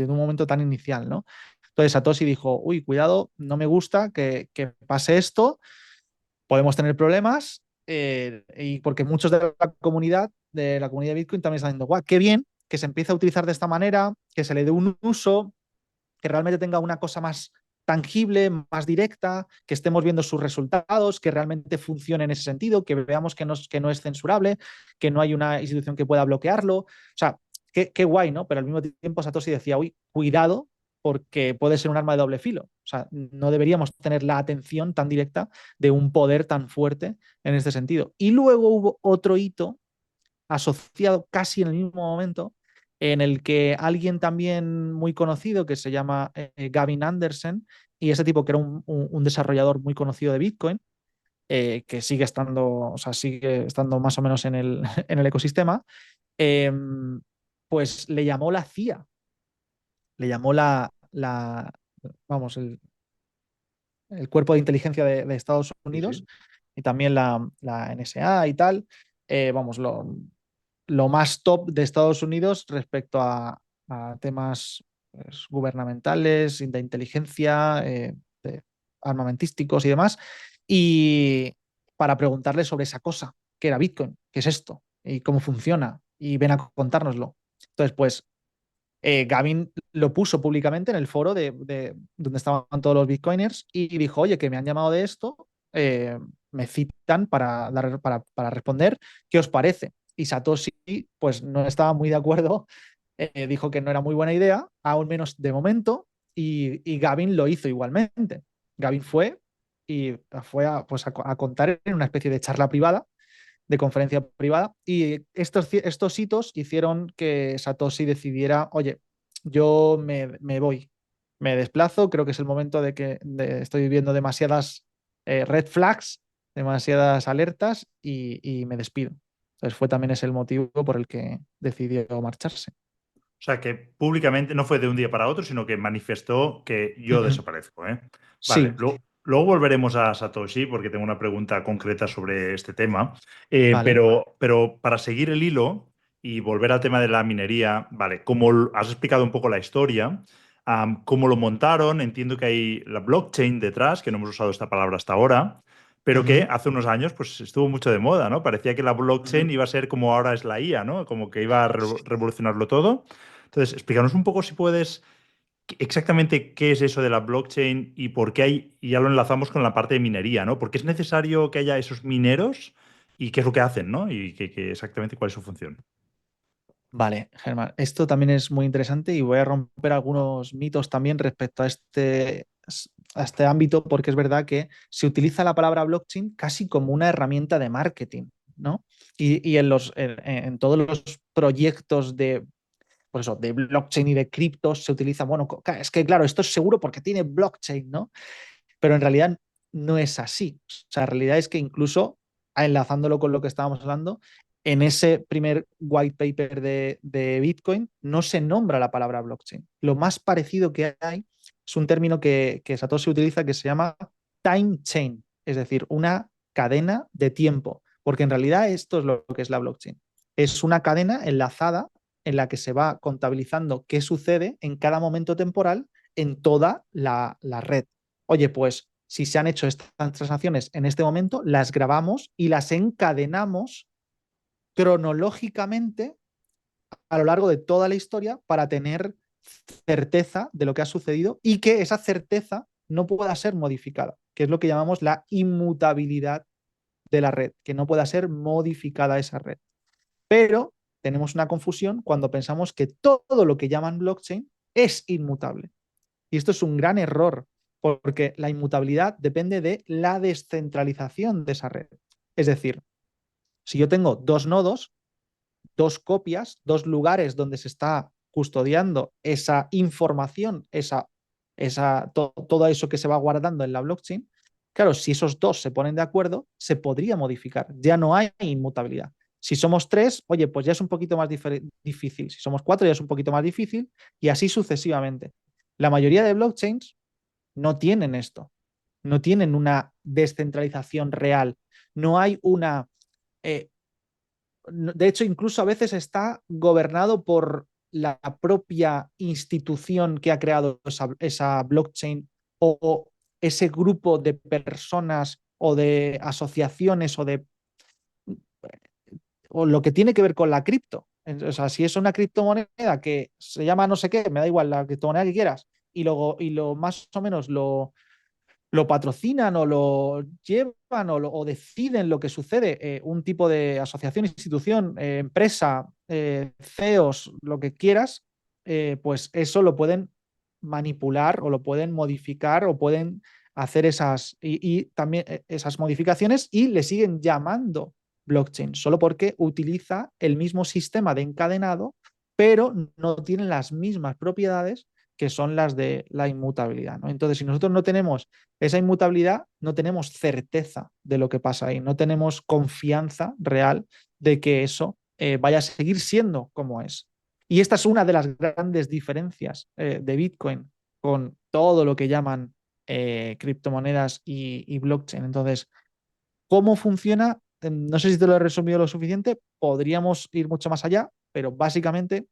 [SPEAKER 2] un momento tan inicial, ¿no? Entonces Satoshi dijo, uy, cuidado, no me gusta que pase esto, podemos tener problemas, y porque muchos de la comunidad de Bitcoin también están diciendo, guau, qué bien que se empiece a utilizar de esta manera, que se le dé un uso, que realmente tenga una cosa más tangible, más directa, que estemos viendo sus resultados, que realmente funcione en ese sentido, que veamos que no es censurable, que no hay una institución que pueda bloquearlo. O sea, qué guay, ¿no? Pero al mismo tiempo Satoshi decía, uy, cuidado, porque puede ser un arma de doble filo. O sea, no deberíamos tener la atención tan directa de un poder tan fuerte en este sentido. Y luego hubo otro hito asociado casi en el mismo momento, en el que alguien también muy conocido que se llama Gavin Anderson, y ese tipo que era un desarrollador muy conocido de Bitcoin, que sigue estando, o sea, sigue estando más o menos en el, en el ecosistema, eh, pues le llamó la CIA, le llamó vamos, el cuerpo de inteligencia de Estados
[SPEAKER 1] Sí,
[SPEAKER 2] Unidos
[SPEAKER 1] sí.
[SPEAKER 2] y también la NSA y tal, vamos, lo más top de Estados Unidos respecto a temas pues, gubernamentales, de inteligencia, de armamentísticos y demás, y para preguntarle sobre esa cosa, qué era Bitcoin, qué es esto y cómo funciona, y ven a contárnoslo. Entonces, pues Gavin lo puso públicamente en el foro de donde estaban todos los bitcoiners y dijo, oye, que me han llamado de esto, me citan para responder, ¿qué os parece? Y Satoshi pues no estaba muy de acuerdo, dijo que no era muy buena idea, aún menos de momento, y Gavin lo hizo igualmente. Gavin fue y fue pues a contar en una especie de charla privada, de conferencia privada, y estos hitos hicieron que Satoshi decidiera, oye, yo me voy, me desplazo, creo que es el momento estoy viendo demasiadas red flags, demasiadas alertas y me despido. Entonces fue también ese el motivo por el que decidió marcharse.
[SPEAKER 1] O sea, que públicamente no fue de un día para otro, sino que manifestó que yo
[SPEAKER 2] Ujú.
[SPEAKER 1] desaparezco, ¿eh? Vale,
[SPEAKER 2] Sí,
[SPEAKER 1] luego volveremos a Satoshi porque tengo una pregunta concreta sobre este tema.
[SPEAKER 2] vale.
[SPEAKER 1] Pero para seguir el hilo y volver al tema de la minería, vale, como has explicado un poco la historia, cómo lo montaron, entiendo que hay la blockchain detrás, que no hemos usado esta palabra hasta ahora, pero que
[SPEAKER 2] Ujú,
[SPEAKER 1] hace unos años pues estuvo mucho de moda, ¿no? Parecía que la blockchain
[SPEAKER 2] ujú.
[SPEAKER 1] iba a ser como ahora es la IA, ¿no? Como que iba a revolucionarlo todo. Entonces, explícanos un poco si puedes exactamente qué es eso de la blockchain y por qué hay, y ya lo enlazamos con la parte de minería, ¿no? ¿Por qué es necesario que haya esos mineros y qué es lo que hacen, ¿no? Y exactamente cuál es su función.
[SPEAKER 2] Vale, Germán, esto también es muy interesante y voy a romper algunos mitos también respecto a este ámbito, porque es verdad que se utiliza la palabra blockchain casi como una herramienta de marketing, ¿no? Y en todos los proyectos pues eso, de blockchain y de criptos se utiliza, bueno, es que claro, esto es seguro porque tiene blockchain, ¿no? Pero en realidad no es así. O sea, la realidad es que incluso, enlazándolo con lo que estábamos hablando, en ese primer white paper de Bitcoin no se nombra la palabra blockchain. Lo más parecido que hay es un término que Satoshi utiliza que se llama time chain, es decir, una cadena de tiempo, porque en realidad esto es lo que es la blockchain. Es una cadena enlazada en la que se va contabilizando qué sucede en cada momento temporal en toda la red. Oye, pues si se han hecho estas transacciones en este momento, las grabamos y las encadenamos cronológicamente a lo largo de toda la historia para tener certeza de lo que ha sucedido y que esa certeza no pueda ser modificada, que es lo que llamamos la inmutabilidad de la red, que no pueda ser modificada esa red. Pero tenemos una confusión cuando pensamos que todo lo que llaman blockchain es inmutable. Y esto es un gran error, porque la inmutabilidad depende de la descentralización de esa red. Es decir, si yo tengo dos nodos, dos copias, dos lugares donde se está custodiando esa información, todo eso que se va guardando en la blockchain, claro, si esos dos se ponen de acuerdo, se podría modificar. Ya no hay inmutabilidad. Si somos tres, oye, pues ya es un poquito más difícil. Si somos cuatro, ya es un poquito más difícil y así sucesivamente. La mayoría de blockchains no tienen esto. no tienen una descentralización real, no hay una... de hecho, incluso a veces está gobernado por la propia institución que ha creado esa blockchain o ese grupo de personas o de asociaciones o lo que tiene que ver con la cripto. O sea, si es una criptomoneda que se llama no sé qué, me da igual la criptomoneda que quieras, y luego y lo más o menos lo patrocinan o lo llevan o deciden lo que sucede, un tipo de asociación, institución, empresa, CEOs, lo que quieras, pues eso lo pueden manipular o lo pueden modificar o pueden hacer y también esas modificaciones y le siguen llamando blockchain, solo porque utiliza el mismo sistema de encadenado, pero no tienen las mismas propiedades que son las de la inmutabilidad, ¿no? Entonces, si nosotros no tenemos esa inmutabilidad, no tenemos certeza de lo que pasa ahí, no tenemos confianza real de que eso vaya a seguir siendo como es. Y esta es una de las grandes diferencias de Bitcoin con todo lo que llaman criptomonedas y blockchain. Entonces, ¿cómo funciona? No sé si te lo he resumido lo suficiente, podríamos ir mucho más allá, pero básicamente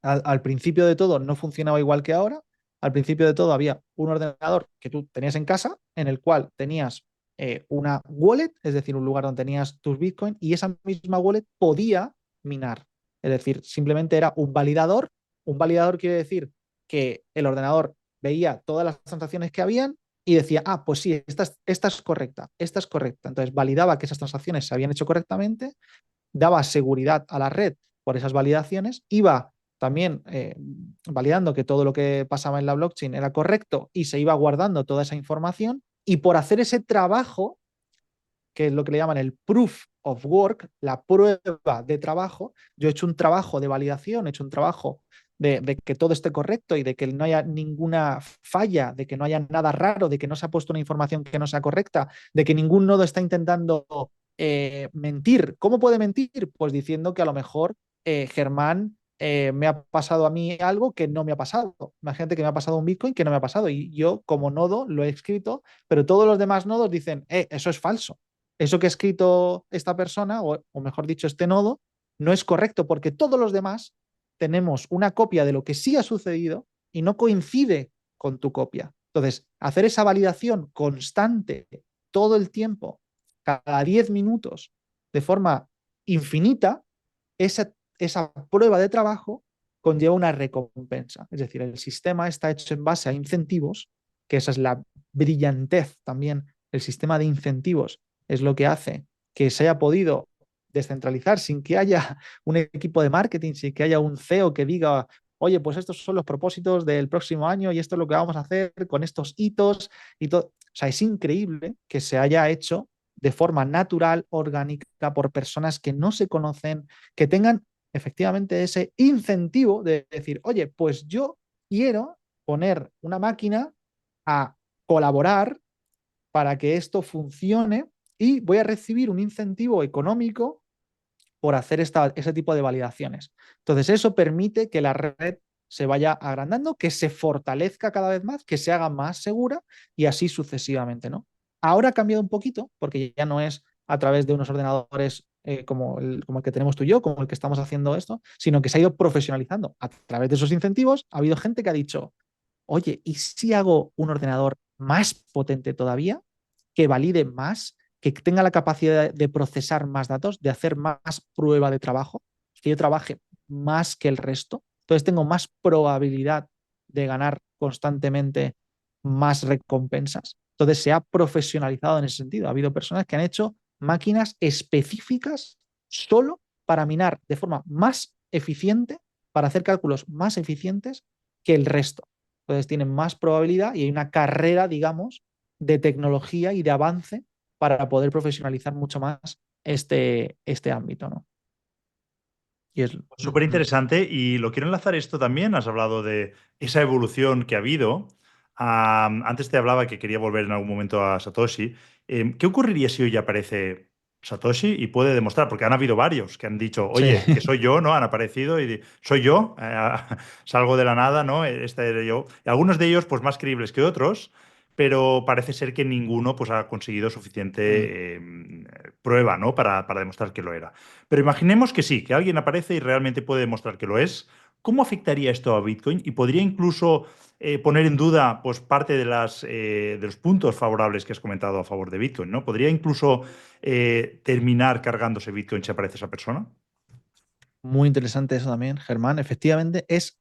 [SPEAKER 2] al principio de todo no funcionaba igual que ahora. Al principio de todo había un ordenador que tú tenías en casa en el cual tenías una wallet, es decir, un lugar donde tenías tus Bitcoin y esa misma wallet podía minar. Es decir, simplemente era un validador. Un validador quiere decir que el ordenador veía todas las transacciones que habían y decía, ah, pues sí, esta es correcta, esta es correcta. Entonces validaba que esas transacciones se habían hecho correctamente, daba seguridad a la red por esas validaciones, iba también validando que todo lo que pasaba en la blockchain era correcto y se iba guardando toda esa información. Y por hacer ese trabajo, que es lo que le llaman el proof of work, la prueba de trabajo, yo he hecho un trabajo de validación, he hecho un trabajo de que todo esté correcto y de que no haya ninguna falla, de que no haya nada raro, de que no se ha puesto una información que no sea correcta, de que ningún nodo está intentando mentir. ¿Cómo puede mentir? Pues diciendo que a lo mejor Germán me ha pasado a mí algo que no me ha pasado. Imagínate que me ha pasado un Bitcoin que no me ha pasado y yo como nodo lo he escrito, pero todos los demás nodos dicen, eso es falso. Eso que ha escrito esta persona, o mejor dicho, este nodo, no es correcto porque todos los demás tenemos una copia de lo que sí ha sucedido y no coincide con tu copia. Entonces, hacer esa validación constante todo el tiempo, cada 10 minutos, de forma infinita, esa prueba de trabajo conlleva una recompensa. Es decir, el sistema está hecho en base a incentivos, que esa es la brillantez también. El sistema de incentivos es lo que hace que se haya podido descentralizar sin que haya un equipo de marketing, sin que haya un CEO que diga, oye, pues estos son los propósitos del próximo año y esto es lo que vamos a hacer con estos hitos y todo. O sea, es increíble que se haya hecho de forma natural, orgánica, por personas que no se conocen, que tengan efectivamente ese incentivo de decir, oye, pues yo quiero poner una máquina a colaborar para que esto funcione y voy a recibir un incentivo económico por hacer ese tipo de validaciones. Entonces, eso permite que la red se vaya agrandando, que se fortalezca cada vez más, que se haga más segura y así sucesivamente, ¿no? Ahora ha cambiado un poquito porque ya no es a través de unos ordenadores como el que tenemos tú y yo, como el que estamos haciendo esto, sino que se ha ido profesionalizando. A través de esos incentivos ha habido gente que ha dicho, oye, ¿y si hago un ordenador más potente todavía, que valide más, que tenga la capacidad de procesar más datos, de hacer más prueba de trabajo, que yo trabaje más que el resto? Entonces tengo más probabilidad de ganar constantemente más recompensas. Entonces se ha profesionalizado en ese sentido. Ha habido personas que han hecho máquinas específicas solo para minar de forma más eficiente, para hacer cálculos más eficientes que el resto. Entonces tienen más probabilidad y hay una carrera, digamos, de tecnología y de avance para poder profesionalizar mucho más este ámbito, ¿no? Y es...
[SPEAKER 1] Súper interesante y lo quiero enlazar esto también. Has hablado de esa evolución que ha habido. Antes te hablaba que quería volver en algún momento a Satoshi. ¿Qué ocurriría si hoy aparece Satoshi y puede demostrar? Porque han habido varios que han dicho,
[SPEAKER 2] Sí.
[SPEAKER 1] oye, que soy yo, ¿no? Han aparecido y soy yo, salgo de la nada, ¿no? Este era yo. Y algunos de ellos, pues más creíbles que otros. pero parece ser que ninguno pues, ha conseguido
[SPEAKER 2] Mm.
[SPEAKER 1] suficiente prueba, ¿no? Para demostrar que lo era. Pero imaginemos que sí, que alguien aparece y realmente puede demostrar que lo es. ¿Cómo afectaría esto a Bitcoin? Y podría incluso poner en duda pues, parte de los puntos favorables que has comentado a favor de Bitcoin, ¿no? ¿Podría incluso terminar cargándose Bitcoin si aparece esa persona?
[SPEAKER 2] Muy interesante eso también, Germán. Efectivamente, es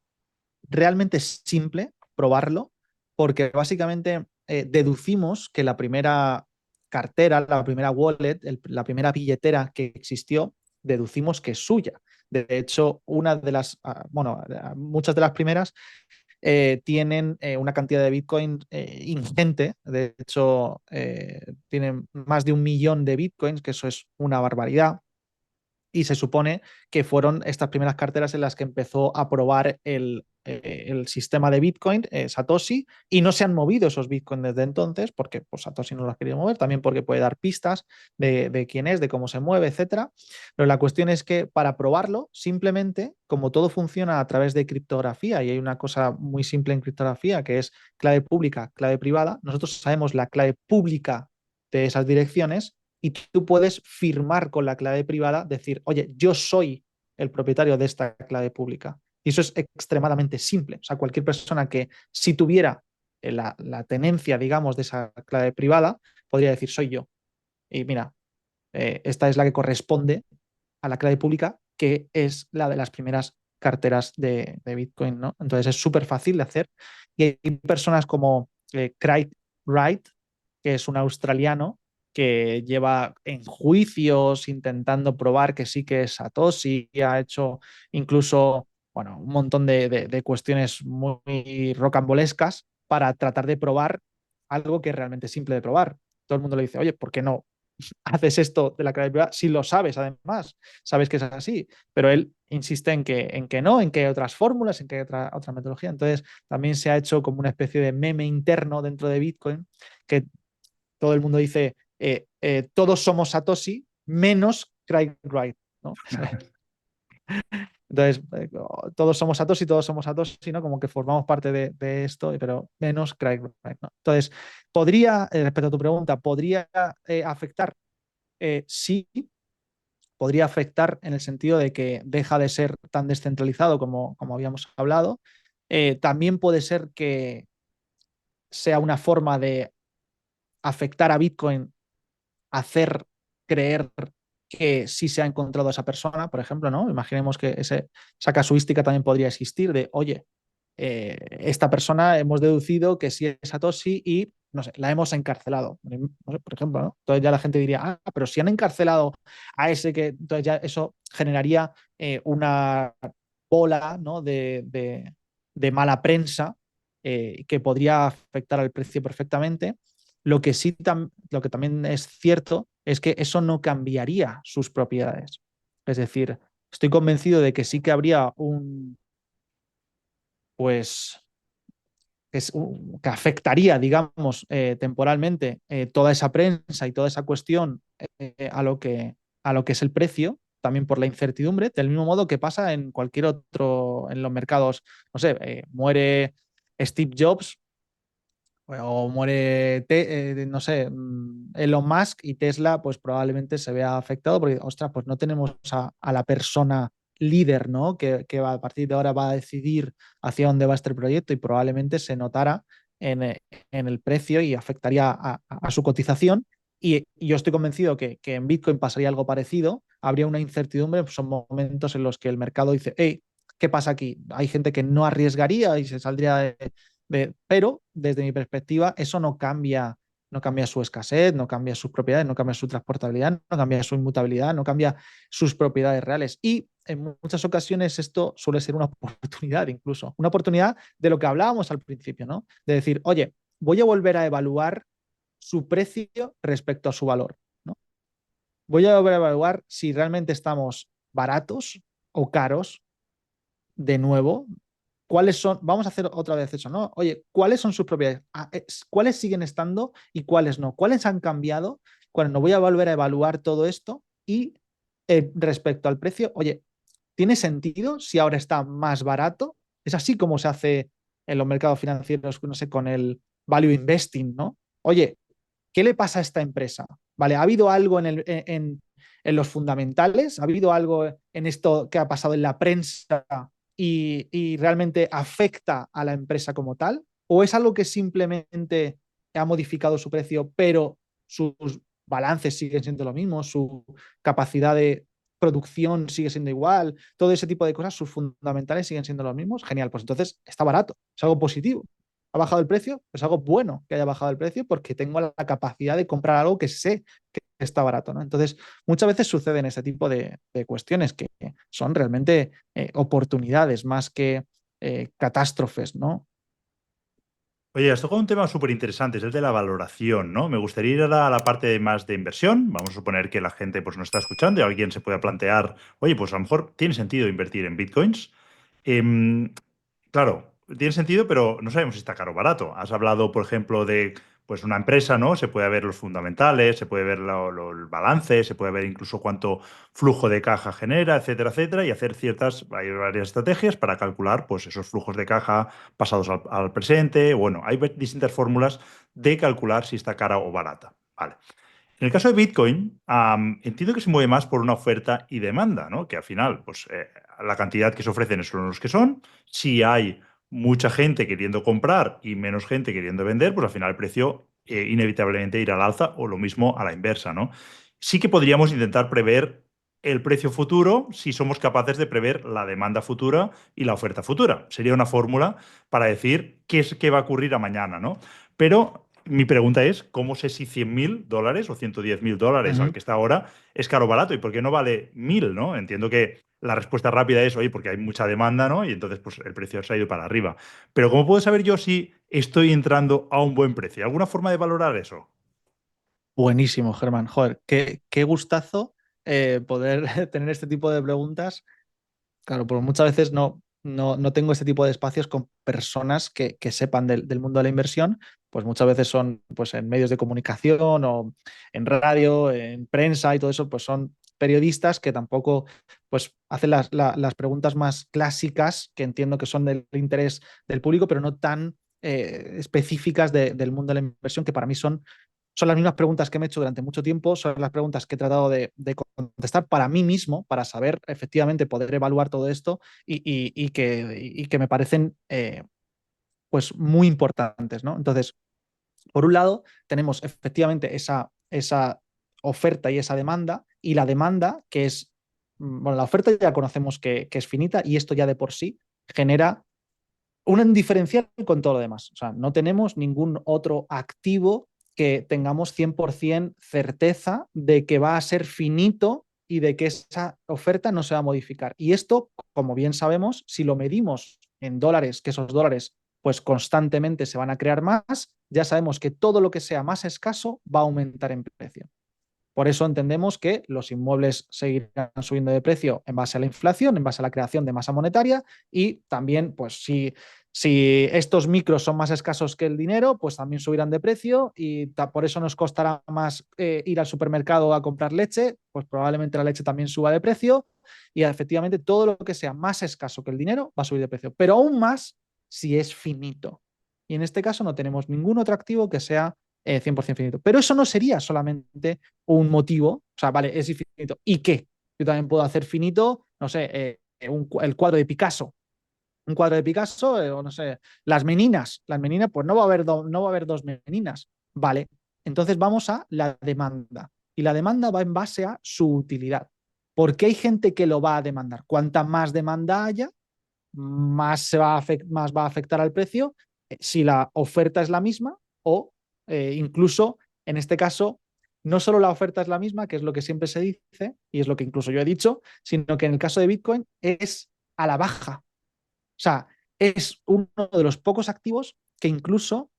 [SPEAKER 2] realmente simple probarlo porque básicamente deducimos que la primera cartera, la primera wallet, la primera billetera que existió, deducimos que es suya. De hecho, una de las, bueno, muchas de las primeras tienen una cantidad de Bitcoin ingente. De hecho, tienen más de 1 millón de Bitcoins, que eso es una barbaridad. Y se supone que fueron estas primeras carteras en las que empezó a probar el sistema de Bitcoin, Satoshi, y no se han movido esos Bitcoin desde entonces, porque pues, Satoshi no los ha querido mover, también porque puede dar pistas de quién es, de cómo se mueve, etcétera. Pero la cuestión es que para probarlo, simplemente, como todo funciona a través de criptografía, y hay una cosa muy simple en criptografía, que es clave pública, clave privada, nosotros sabemos la clave pública de esas direcciones y tú puedes firmar con la clave privada, decir, oye, yo soy el propietario de esta clave pública. Y eso es extremadamente simple. O sea, cualquier persona que si tuviera la tenencia, digamos, de esa clave privada, podría decir, soy yo. Y mira, esta es la que corresponde a la clave pública, que es la de las primeras carteras de Bitcoin, ¿no? Entonces es súper fácil de hacer. Y hay personas como Craig Wright, que es un australiano que lleva en juicios intentando probar que sí que es Satoshi, y ha hecho incluso, bueno, un montón de cuestiones muy rocambolescas para tratar de probar algo que es realmente simple de probar. Todo el mundo le dice, oye, ¿por qué no haces esto de la clave privada? Si lo sabes, además, sabes que es así, pero él insiste en que no, en que hay otras fórmulas, en que hay otra metodología. Entonces, también se ha hecho como una especie de meme interno dentro de Bitcoin, que todo el mundo dice, todos somos Satoshi, menos Craig Wright, ¿no? Entonces, todos somos Satoshi, ¿no? Como que formamos parte de esto, pero menos Craig Wright, ¿no? Entonces, podría, respecto a tu pregunta, ¿podría afectar? Sí, podría afectar en el sentido de que deja de ser tan descentralizado como habíamos hablado. También puede ser que sea una forma de afectar a Bitcoin, hacer creer que sí se ha encontrado a esa persona, por ejemplo, ¿no? Imaginemos que esa casuística también podría existir de, oye, esta persona hemos deducido que sí es Satoshi y, no sé, la hemos encarcelado, no sé, por ejemplo, ¿no? Entonces ya la gente diría, pero si han encarcelado a ese que, entonces ya eso generaría una bola, ¿no? de mala prensa que podría afectar al precio perfectamente. Lo que sí, lo que también es cierto es que eso no cambiaría sus propiedades. Es decir, estoy convencido de que sí que habría pues, que afectaría, digamos, temporalmente toda esa prensa y toda esa cuestión a lo que es el precio, también por la incertidumbre, del mismo modo que pasa en cualquier otro, en los mercados, no sé, muere Steve Jobs o muere, no sé, Elon Musk y Tesla, pues probablemente se vea afectado porque, ostras, pues no tenemos a la persona líder, ¿no? Que a partir de ahora va a decidir hacia dónde va este proyecto y probablemente se notara en el precio y afectaría a su cotización. Y yo estoy convencido que en Bitcoin pasaría algo parecido. Habría una incertidumbre, pues son momentos en los que el mercado dice, hey, ¿qué pasa aquí? Hay gente que no arriesgaría y se saldría pero desde mi perspectiva, eso no cambia su escasez, no cambia sus propiedades, no cambia su transportabilidad, no cambia su inmutabilidad, no cambia sus propiedades reales. Y en muchas ocasiones esto suele ser una oportunidad incluso, una oportunidad de lo que hablábamos al principio, ¿no? De decir, oye, voy a volver a evaluar su precio respecto a su valor, ¿no? Voy a volver a evaluar si realmente estamos baratos o caros de nuevo. ¿Cuáles son? Vamos a hacer otra vez eso, ¿no? Oye, ¿cuáles son sus propiedades? ¿Cuáles siguen estando y cuáles no? ¿Cuáles han cambiado? ¿Cuáles no? Voy a volver a evaluar todo esto y respecto al precio, oye, ¿tiene sentido si ahora está más barato? Es así como se hace en los mercados financieros, no sé, con value investing, ¿no? Oye, ¿qué le pasa a esta empresa? ¿Vale? ¿Ha habido algo en los fundamentales? ¿Ha habido algo en esto que ha pasado en la prensa y realmente afecta a la empresa como tal? ¿O es algo que simplemente ha modificado su precio, pero sus balances siguen siendo lo mismo, su capacidad de producción sigue siendo igual, todo ese tipo de cosas, sus fundamentales siguen siendo los mismos? Genial, pues entonces está barato, es algo positivo. ¿Ha bajado el precio? Es algo bueno que haya bajado el precio porque tengo la capacidad de comprar algo que sé que está barato, ¿no? Entonces, muchas veces suceden este tipo de cuestiones que son realmente oportunidades más que catástrofes, ¿no?
[SPEAKER 1] Oye, has tocado un tema súper interesante, es el de la valoración, ¿no? Me gustaría ir ahora a la parte más de inversión. Vamos a suponer que la gente pues, nos está escuchando y alguien se pueda plantear, oye, pues a lo mejor tiene sentido invertir en bitcoins. Em, claro, tiene sentido, pero no sabemos si está caro o barato. Has hablado, por ejemplo, de pues una empresa, ¿no? Se puede ver los fundamentales, se puede ver el balance, se puede ver incluso cuánto flujo de caja genera, etcétera, etcétera, y hacer hay varias estrategias para calcular pues esos flujos de caja pasados al presente. Bueno, hay distintas fórmulas de calcular si está cara o barata. Vale. En el caso de Bitcoin, entiendo que se mueve más por una oferta y demanda, ¿no? Que al final, pues la cantidad que se ofrecen son los que son. Si hay mucha gente queriendo comprar y menos gente queriendo vender, pues al final el precio inevitablemente irá al alza o lo mismo a la inversa, ¿no? Sí que podríamos intentar prever el precio futuro si somos capaces de prever la demanda futura y la oferta futura. Sería una fórmula para decir qué va a ocurrir a mañana, ¿no? Pero mi pregunta es, ¿cómo sé si $100.000 o $110.000 al
[SPEAKER 2] Ujú.
[SPEAKER 1] que está ahora es caro o barato? ¿Y por qué no vale 1.000, ¿no? Entiendo que la respuesta rápida es, oye, porque hay mucha demanda, ¿no? Y entonces, pues, el precio se ha ido para arriba. Pero ¿cómo puedo saber yo si estoy entrando a un buen precio? ¿Alguna forma de valorar eso?
[SPEAKER 2] Buenísimo, Germán. Joder, qué gustazo poder tener este tipo de preguntas. Claro, porque muchas veces no tengo este tipo de espacios con personas que sepan del mundo de la inversión, pues muchas veces son pues, en medios de comunicación o en radio, en prensa y todo eso, pues son periodistas que tampoco pues, hacen las preguntas más clásicas, que entiendo que son del interés del público, pero no tan específicas del mundo de la inversión, que para mí son las mismas preguntas que me he hecho durante mucho tiempo, son las preguntas que he tratado de contestar para mí mismo, para saber efectivamente poder evaluar todo esto y que me parecen pues muy importantes, ¿no? Entonces, por un lado, tenemos efectivamente esa oferta y esa demanda, y la demanda que es, bueno, la oferta ya conocemos que es finita y esto ya de por sí genera un diferencial con todo lo demás. O sea, no tenemos ningún otro activo que tengamos 100% certeza de que va a ser finito y de que esa oferta no se va a modificar. Y esto, como bien sabemos, si lo medimos en dólares, que esos dólares pues constantemente se van a crear más, ya sabemos que todo lo que sea más escaso va a aumentar en precio. Por eso entendemos que los inmuebles seguirán subiendo de precio en base a la inflación, en base a la creación de masa monetaria y también, pues si estos micros son más escasos que el dinero, pues también subirán de precio y por eso nos costará más ir al supermercado a comprar leche, pues probablemente la leche también suba de precio y efectivamente todo lo que sea más escaso que el dinero va a subir de precio, pero aún más si es finito. Y en este caso no tenemos ningún otro activo que sea 100% finito. Pero eso no sería solamente un motivo, o sea, vale, es infinito. ¿Y qué? Yo también puedo hacer finito, no sé, el cuadro de Picasso. Un cuadro de Picasso, o no sé, las meninas, pues no va a haber dos meninas. Vale, entonces vamos a la demanda. Y la demanda va en base a su utilidad. Porque hay gente que lo va a demandar. Cuanta más demanda haya, más va a afectar al precio si la oferta es la misma o incluso en este caso no solo la oferta es la misma, que es lo que siempre se dice y es lo que incluso yo he dicho, sino que en el caso de Bitcoin es a la baja. O sea, es uno de los pocos activos que incluso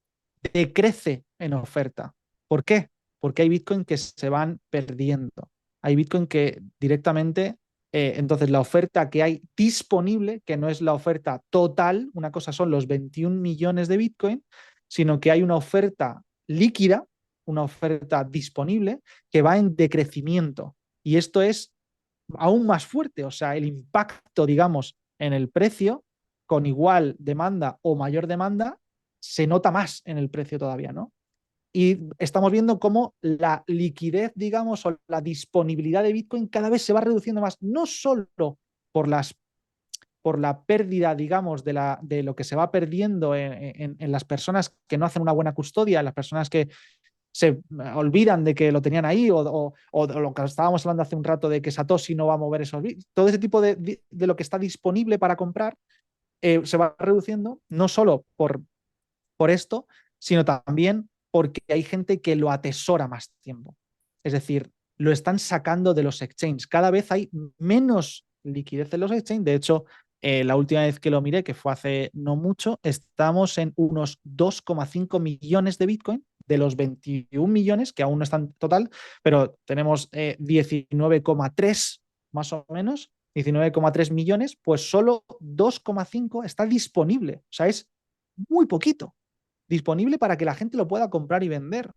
[SPEAKER 2] decrece en oferta. ¿Por qué? Porque hay Bitcoin que se van perdiendo. Hay Bitcoin que directamente, entonces la oferta que hay disponible, que no es la oferta total, una cosa son los 21 millones de Bitcoin, sino que hay una oferta líquida, una oferta disponible que va en decrecimiento. Y esto es aún más fuerte, o sea, el impacto, digamos, en el precio con igual demanda o mayor demanda se nota más en el precio todavía, ¿no? Y estamos viendo cómo la liquidez, digamos, o la disponibilidad de Bitcoin cada vez se va reduciendo más, no solo por por la pérdida, digamos, de lo que se va perdiendo en las personas que no hacen una buena custodia, en las personas que se olvidan de que lo tenían ahí, o lo que estábamos hablando hace un rato de que Satoshi no va a mover esos bits. Todo ese tipo de lo que está disponible para comprar se va reduciendo, no solo por esto, sino también porque hay gente que lo atesora más tiempo. Es decir, lo están sacando de los exchanges. Cada vez hay menos liquidez en los exchanges. De hecho, la última vez que lo miré, que fue hace no mucho, estamos en unos 2,5 millones de Bitcoin, de los 21 millones, que aún no están total, pero tenemos 19,3 más o menos, 19,3 millones, pues solo 2,5 está disponible. O sea, es muy poquito disponible para que la gente lo pueda comprar y vender.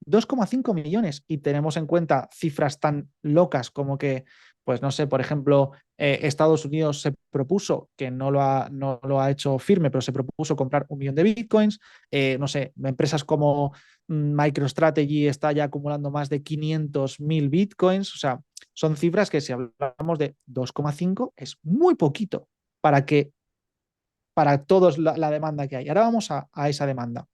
[SPEAKER 2] 2,5 millones y tenemos en cuenta cifras tan locas como que, pues no sé, por ejemplo, Estados Unidos se propuso, que no lo ha hecho firme, pero se propuso comprar 1 millón de bitcoins. No sé, empresas como MicroStrategy está ya acumulando más de 500.000 bitcoins. O sea, son cifras que si hablamos de 2,5 es muy poquito para que para todos la demanda que hay. Ahora vamos a esa demanda.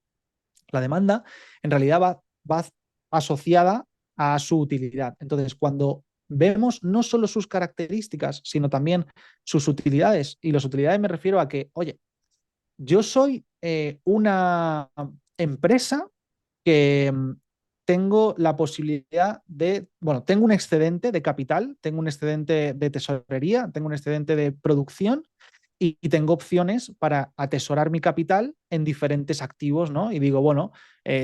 [SPEAKER 2] La demanda en realidad va asociada a su utilidad. Entonces, cuando vemos no solo sus características, sino también sus utilidades, y las utilidades me refiero a que, oye, yo soy una empresa que tengo la posibilidad bueno, tengo un excedente de capital, tengo un excedente de tesorería, tengo un excedente de producción y tengo opciones para atesorar mi capital en diferentes activos, ¿no? Y digo, bueno,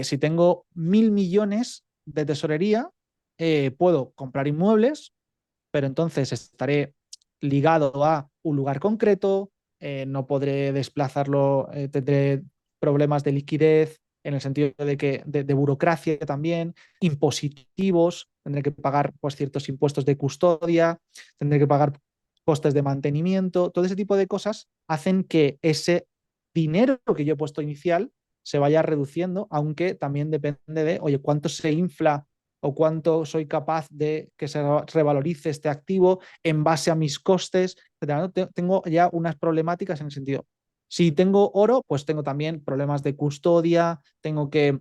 [SPEAKER 2] si tengo 1.000 millones de tesorería, puedo comprar inmuebles, pero entonces estaré ligado a un lugar concreto, no podré desplazarlo, tendré problemas de liquidez en el sentido de burocracia también, impositivos, tendré que pagar pues, ciertos impuestos de custodia, tendré que pagar costes de mantenimiento, todo ese tipo de cosas hacen que ese dinero que yo he puesto inicial se vaya reduciendo, aunque también depende de, oye, cuánto se infla o cuánto soy capaz de que se revalorice este activo en base a mis costes, etc. Tengo ya unas problemáticas en el sentido. Si tengo oro, pues tengo también problemas de custodia, tengo que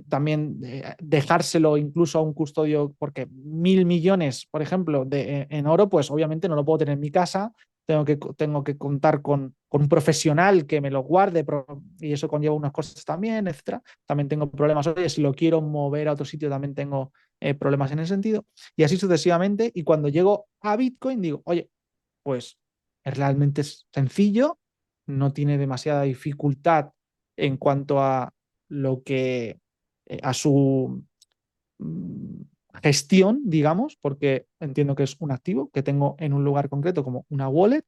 [SPEAKER 2] también dejárselo incluso a un custodio, porque 1.000 millones, por ejemplo, en oro, pues obviamente no lo puedo tener en mi casa, tengo que contar con un profesional que me lo guarde y eso conlleva unas cosas también, etcétera. También tengo problemas, oye, si lo quiero mover a otro sitio también tengo problemas en ese sentido, y así sucesivamente. Y cuando llego a Bitcoin digo, oye, pues realmente es sencillo, no tiene demasiada dificultad en cuanto a lo que, a su mm, gestión, digamos, porque entiendo que es un activo que tengo en un lugar concreto como una wallet,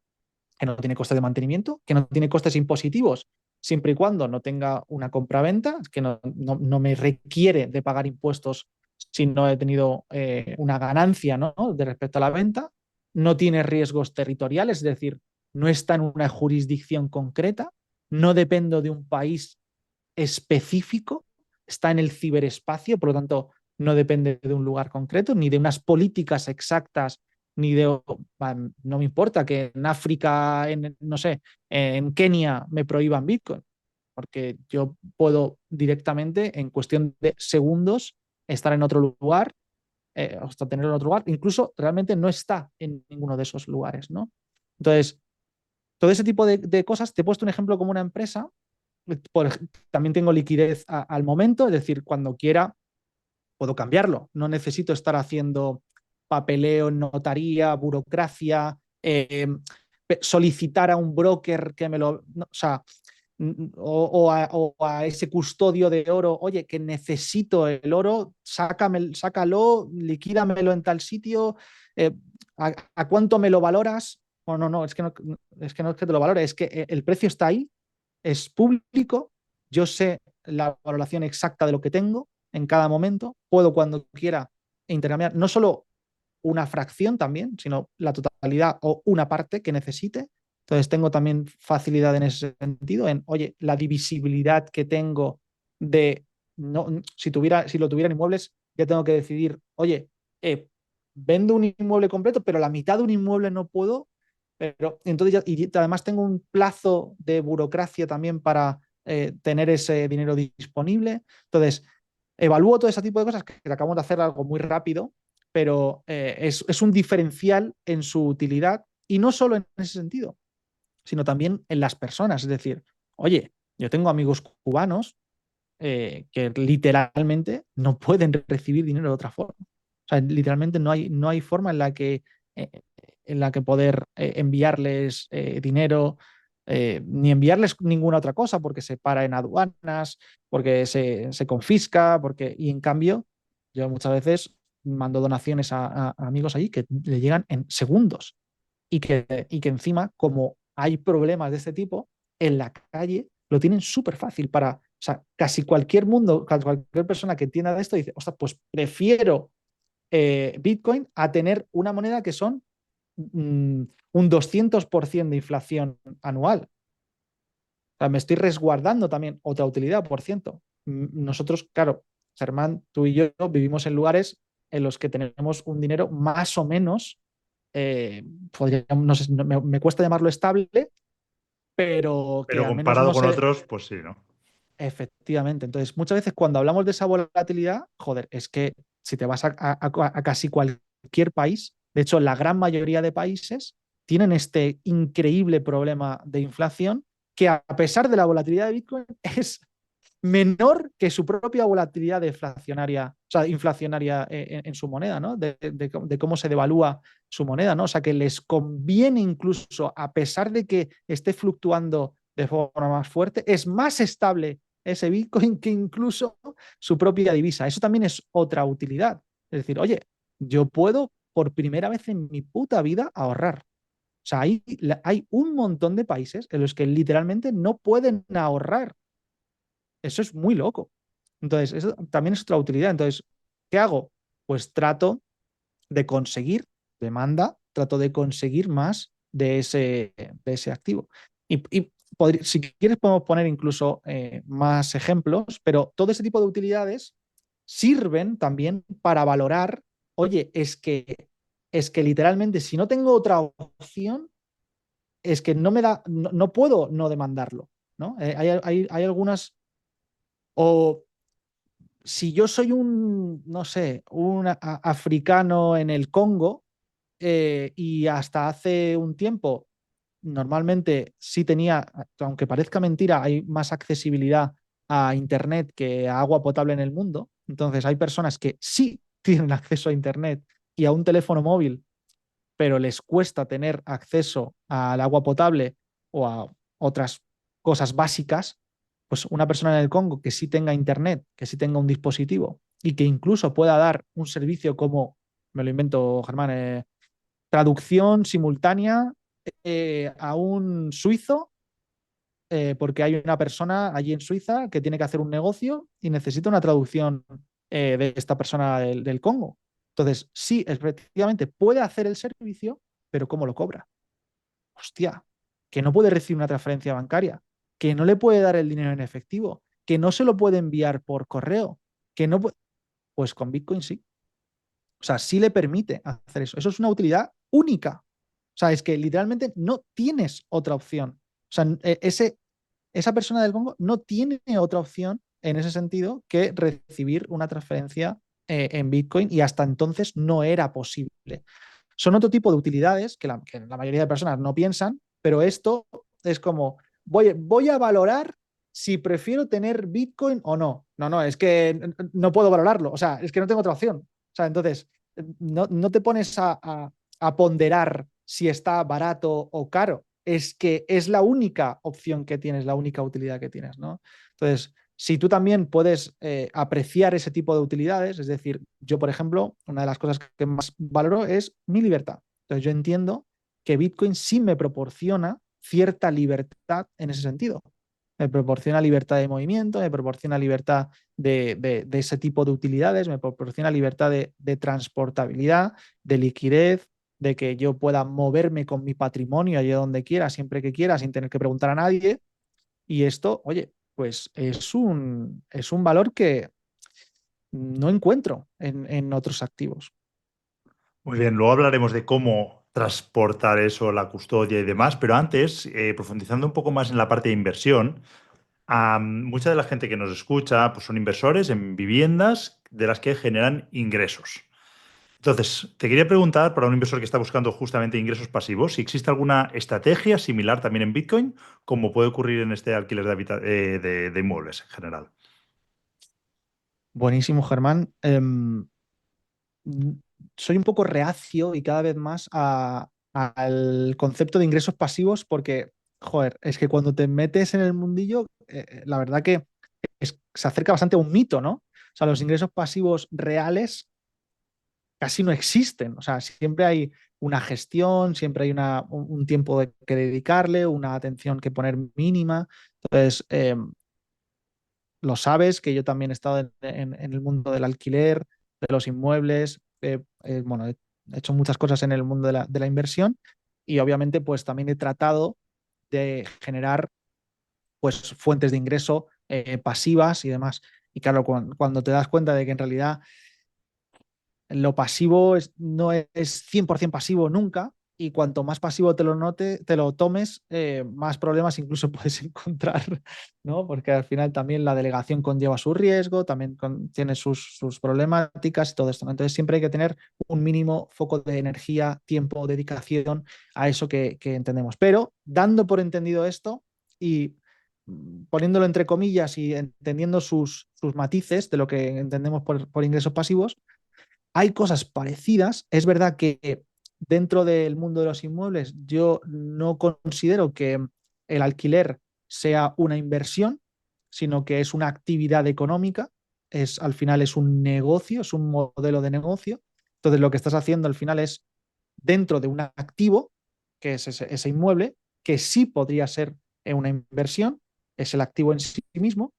[SPEAKER 2] que no tiene costes de mantenimiento, que no tiene costes impositivos, siempre y cuando no tenga una compraventa, que no me requiere de pagar impuestos si no he tenido una ganancia, ¿no? De respecto a la venta, no tiene riesgos territoriales, es decir, no está en una jurisdicción concreta, no dependo de un país específico, está en el ciberespacio, por lo tanto, no depende de un lugar concreto, ni de unas políticas exactas, ni de, no me importa que en África, no sé, en Kenia me prohíban Bitcoin, porque yo puedo directamente, en cuestión de segundos, estar en otro lugar, hasta tenerlo en otro lugar, incluso realmente no está en ninguno de esos lugares, ¿no? Entonces, todo ese tipo de cosas, te he puesto un ejemplo como una empresa, por, también tengo liquidez al momento, es decir, cuando quiera puedo cambiarlo. No necesito estar haciendo papeleo, notaría, burocracia, solicitar a un broker que me lo... No, o sea, o a ese custodio de oro, oye, que necesito el oro, sácalo, liquídamelo en tal sitio, eh, a cuánto me lo valoras? O no, no, es que no es que te lo valore, es que el precio está ahí, es público, yo sé la valoración exacta de lo que tengo en cada momento, puedo cuando quiera intercambiar no solo una fracción también, sino la totalidad o una parte que necesite, Entonces tengo también facilidad en ese sentido, en, oye, la divisibilidad que tengo de, no, si lo tuviera en inmuebles, ya tengo que decidir, oye, vendo un inmueble completo, pero la mitad de un inmueble no puedo, pero entonces y además tengo un plazo de burocracia también para tener ese dinero disponible. Entonces, evalúo todo ese tipo de cosas que acabamos de hacer algo muy rápido, pero es un diferencial en su utilidad y no solo en ese sentido, sino también en las personas. Es decir, oye, yo tengo amigos cubanos que literalmente no pueden recibir dinero de otra forma. O sea, literalmente no hay forma eh, en la que poder enviarles dinero, ni enviarles ninguna otra cosa, porque se para en aduanas, porque se confisca, y en cambio, yo muchas veces mando donaciones a amigos allí que le llegan en segundos y que encima, como hay problemas de este tipo, en la calle lo tienen súper fácil para, o sea, casi cualquier persona que entienda de esto dice, ostras, pues prefiero Bitcoin a tener una moneda que son un 200% de inflación anual. O sea, me estoy resguardando también otra utilidad, por ciento. Nosotros, claro, Germán, tú y yo vivimos en lugares en los que tenemos un dinero más o menos, eh, no sé, me cuesta llamarlo estable, pero que
[SPEAKER 1] Pero
[SPEAKER 2] al menos
[SPEAKER 1] comparado
[SPEAKER 2] no
[SPEAKER 1] con
[SPEAKER 2] se...
[SPEAKER 1] otros, pues sí, ¿no?
[SPEAKER 2] Efectivamente. Entonces, muchas veces cuando hablamos de esa volatilidad, joder, es que si te vas a casi cualquier país, de hecho, la gran mayoría de países tienen este increíble problema de inflación que a pesar de la volatilidad de Bitcoin es menor que su propia volatilidad deflacionaria, o sea, inflacionaria en su moneda, ¿no? De cómo se devalúa su moneda, ¿no? O sea, que les conviene incluso, a pesar de que esté fluctuando de forma más fuerte, es más estable ese Bitcoin que incluso su propia divisa. Eso también es otra utilidad. Es decir, oye, yo puedo por primera vez en mi puta vida ahorrar. O sea, hay un montón de países en los que literalmente no pueden ahorrar. Eso es muy loco. Entonces, eso también es otra utilidad. Entonces, ¿qué hago? Pues trato de conseguir demanda, trato de conseguir más de ese activo. Si quieres, podemos poner incluso más ejemplos, pero todo ese tipo de utilidades sirven también para valorar, oye, es que literalmente si no tengo otra opción, es que no me da, no puedo no demandarlo, ¿no? Hay algunas, o si yo soy un, no sé, un africano en el Congo y hasta hace un tiempo, normalmente sí tenía, aunque parezca mentira, hay más accesibilidad a Internet que a agua potable en el mundo. Entonces hay personas que sí tienen acceso a Internet y a un teléfono móvil, pero les cuesta tener acceso al agua potable o a otras cosas básicas, pues una persona en el Congo que sí tenga internet, que sí tenga un dispositivo y que incluso pueda dar un servicio como, me lo invento, Germán, traducción simultánea a un suizo, porque hay una persona allí en Suiza que tiene que hacer un negocio y necesita una traducción de esta persona del Congo. Entonces, sí, efectivamente puede hacer el servicio, pero ¿cómo lo cobra? Hostia, que no puede recibir una transferencia bancaria, que no le puede dar el dinero en efectivo, que no se lo puede enviar por correo, que no puede... Pues con Bitcoin sí. O sea, sí le permite hacer eso. Eso es una utilidad única. O sea, es que literalmente no tienes otra opción. O sea, esa persona del Congo no tiene otra opción en ese sentido que recibir una transferencia en Bitcoin y hasta entonces no era posible. Son otro tipo de utilidades que la mayoría de personas no piensan, pero esto es como, voy a valorar si prefiero tener Bitcoin o no. No, no, es que no puedo valorarlo. O sea, es que no tengo otra opción. O sea, entonces, no te pones a ponderar si está barato o caro. Es que es la única opción que tienes, la única utilidad que tienes, ¿no? Entonces, si tú también puedes apreciar ese tipo de utilidades, es decir, yo, por ejemplo, una de las cosas que más valoro es mi libertad. Entonces, yo entiendo que Bitcoin sí me proporciona cierta libertad en ese sentido. Me proporciona libertad de movimiento, me proporciona libertad de ese tipo de utilidades, me proporciona libertad de transportabilidad, de liquidez, de que yo pueda moverme con mi patrimonio allá donde quiera, siempre que quiera, sin tener que preguntar a nadie. Y esto, oye, pues es un valor que no encuentro en otros activos.
[SPEAKER 1] Muy bien, luego hablaremos de cómo transportar eso, la custodia y demás, pero antes, profundizando un poco más en la parte de inversión, mucha de la gente que nos escucha pues son inversores en viviendas de las que generan ingresos. Entonces, te quería preguntar, para un inversor que está buscando justamente ingresos pasivos, si existe alguna estrategia similar también en Bitcoin, como puede ocurrir en este alquiler de inmuebles en general.
[SPEAKER 2] Buenísimo, Germán. Soy un poco reacio y cada vez más al concepto de ingresos pasivos porque, joder, es que cuando te metes en el mundillo, la verdad que se acerca bastante a un mito, ¿no? O sea, los ingresos pasivos reales casi no existen. O sea, siempre hay una gestión, siempre hay un tiempo que dedicarle, una atención que poner mínima. Entonces, lo sabes, que yo también he estado en el mundo del alquiler, de los inmuebles, bueno, he hecho muchas cosas en el mundo de la inversión y obviamente pues también he tratado de generar pues fuentes de ingreso pasivas y demás. Y claro, cuando te das cuenta de que en realidad lo pasivo no es 100% pasivo nunca, y cuanto más pasivo te lo tomes, más problemas incluso puedes encontrar, ¿no? Porque al final también la delegación conlleva su riesgo, también tiene sus problemáticas y todo esto, ¿no? Entonces siempre hay que tener un mínimo foco de energía, tiempo, dedicación a eso que entendemos. Pero dando por entendido esto y poniéndolo entre comillas y entendiendo sus matices de lo que entendemos por ingresos pasivos, hay cosas parecidas. Es verdad que dentro del mundo de los inmuebles yo no considero que el alquiler sea una inversión, sino que es una actividad económica. Al final es un negocio, es un modelo de negocio. Entonces lo que estás haciendo al final es dentro de un activo, que es ese inmueble, que sí podría ser una inversión, es el activo en sí mismo,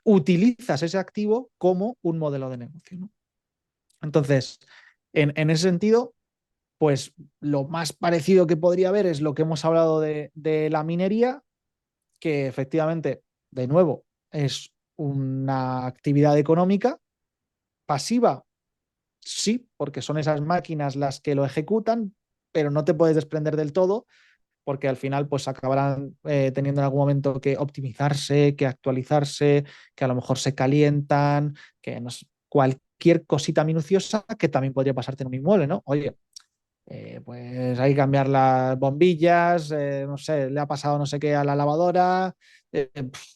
[SPEAKER 2] utilizas ese activo como un modelo de negocio, ¿no? Entonces, en ese sentido, pues lo más parecido que podría haber es lo que hemos hablado de la minería, que efectivamente, de nuevo, es una actividad económica pasiva, sí, porque son esas máquinas las que lo ejecutan, pero no te puedes desprender del todo, porque al final pues acabarán teniendo en algún momento que optimizarse, que actualizarse, que a lo mejor se calientan, que no sé, cualquier cosita minuciosa que también podría pasarte en un inmueble, ¿no? Oye, pues hay que cambiar las bombillas, no sé, le ha pasado no sé qué a la lavadora,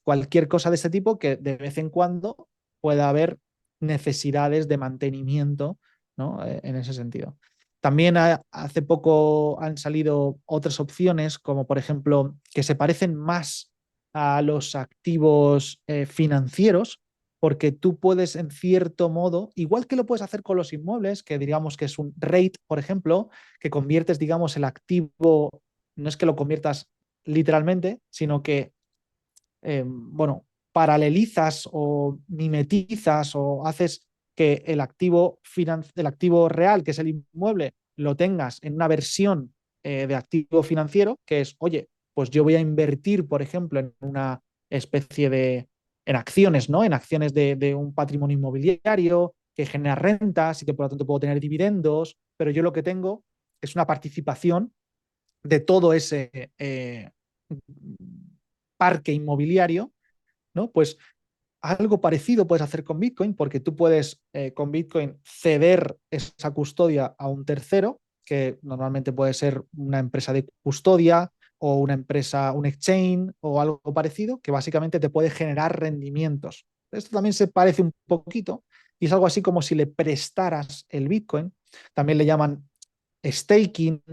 [SPEAKER 2] cualquier cosa de este tipo que de vez en cuando pueda haber necesidades de mantenimiento, ¿no? En ese sentido. También hace poco han salido otras opciones, como por ejemplo, que se parecen más a los activos financieros, porque tú puedes, en cierto modo, igual que lo puedes hacer con los inmuebles, que digamos que es un REIT, por ejemplo, que conviertes, digamos, el activo, no es que lo conviertas literalmente, sino que, bueno, paralelizas o mimetizas o haces que el activo real, que es el inmueble, lo tengas en una versión de activo financiero, que es, oye, pues yo voy a invertir, por ejemplo, en una especie en acciones, ¿no? En acciones de un patrimonio inmobiliario que genera rentas y que por lo tanto puedo tener dividendos, pero yo lo que tengo es una participación de todo ese parque inmobiliario, ¿no? Pues algo parecido puedes hacer con Bitcoin, porque tú puedes con Bitcoin ceder esa custodia a un tercero, que normalmente puede ser una empresa de custodia o una empresa, un exchange o algo parecido, que básicamente te puede generar rendimientos. Esto también se parece un poquito y es algo así como si le prestaras el Bitcoin. También le llaman staking,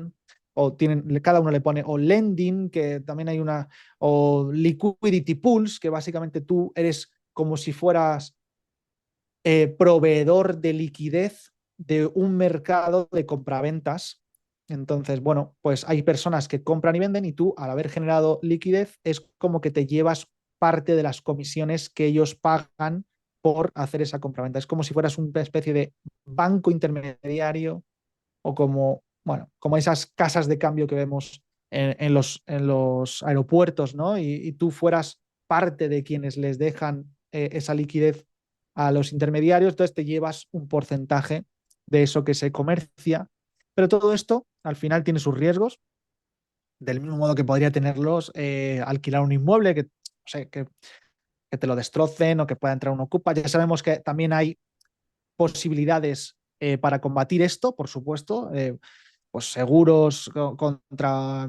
[SPEAKER 2] o cada uno le pone, o lending, que también hay una, o liquidity pools, que básicamente tú eres como si fueras proveedor de liquidez de un mercado de compraventas. Entonces, bueno, pues hay personas que compran y venden y tú, al haber generado liquidez, es como que te llevas parte de las comisiones que ellos pagan por hacer esa compraventa. Es como si fueras una especie de banco intermediario o como bueno, como esas casas de cambio que vemos en los aeropuertos, ¿no? Y tú fueras parte de quienes les dejan esa liquidez a los intermediarios, entonces te llevas un porcentaje de eso que se comercia. Pero todo esto al final tiene sus riesgos, del mismo modo que podría tenerlos alquilar un inmueble, que, o sea, que te lo destrocen o que pueda entrar un ocupa. Ya sabemos que también hay posibilidades para combatir esto, por supuesto. Pues seguros contra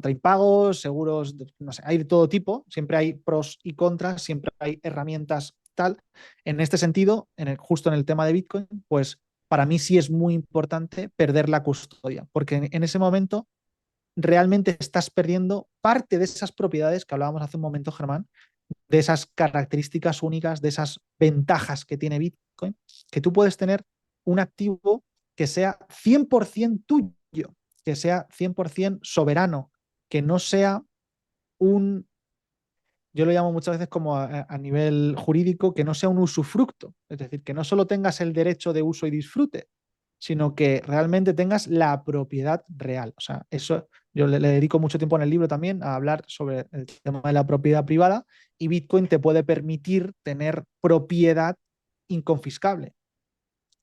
[SPEAKER 2] impagos, seguros, no sé, hay de todo tipo, siempre hay pros y contras, siempre hay herramientas tal. En este sentido, justo en el tema de Bitcoin, pues para mí sí es muy importante perder la custodia, porque en ese momento realmente estás perdiendo parte de esas propiedades que hablábamos hace un momento, Germán, de esas características únicas, de esas ventajas que tiene Bitcoin, que tú puedes tener un activo que sea 100% tuyo, que sea 100% soberano, que no sea un, yo lo llamo muchas veces como a nivel jurídico, que no sea un usufructo, es decir, que no solo tengas el derecho de uso y disfrute, sino que realmente tengas la propiedad real. O sea, eso yo le dedico mucho tiempo en el libro también a hablar sobre el tema de la propiedad privada y Bitcoin te puede permitir tener propiedad inconfiscable,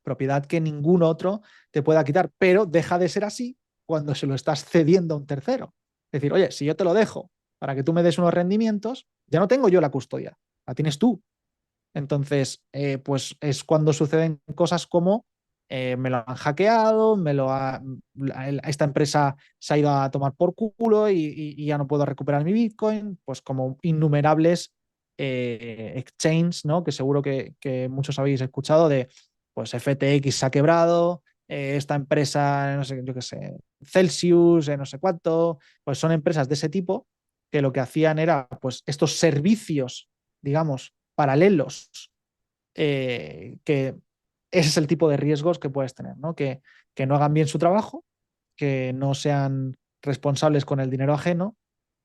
[SPEAKER 2] propiedad que ningún otro te pueda quitar, pero deja de ser así cuando se lo estás cediendo a un tercero. Es decir, oye, si yo te lo dejo para que tú me des unos rendimientos, ya no tengo yo la custodia, la tienes tú. Entonces, pues es cuando suceden cosas como me lo han hackeado, esta empresa se ha ido a tomar por culo y ya no puedo recuperar mi Bitcoin, pues como innumerables exchanges, ¿no? Que seguro que muchos habéis escuchado de, pues FTX se ha quebrado, esta empresa, no sé, yo qué sé, Celsius, no sé cuánto, pues son empresas de ese tipo que lo que hacían era, pues, estos servicios, digamos, paralelos, que ese es el tipo de riesgos que puedes tener, ¿no? Que no hagan bien su trabajo, que no sean responsables con el dinero ajeno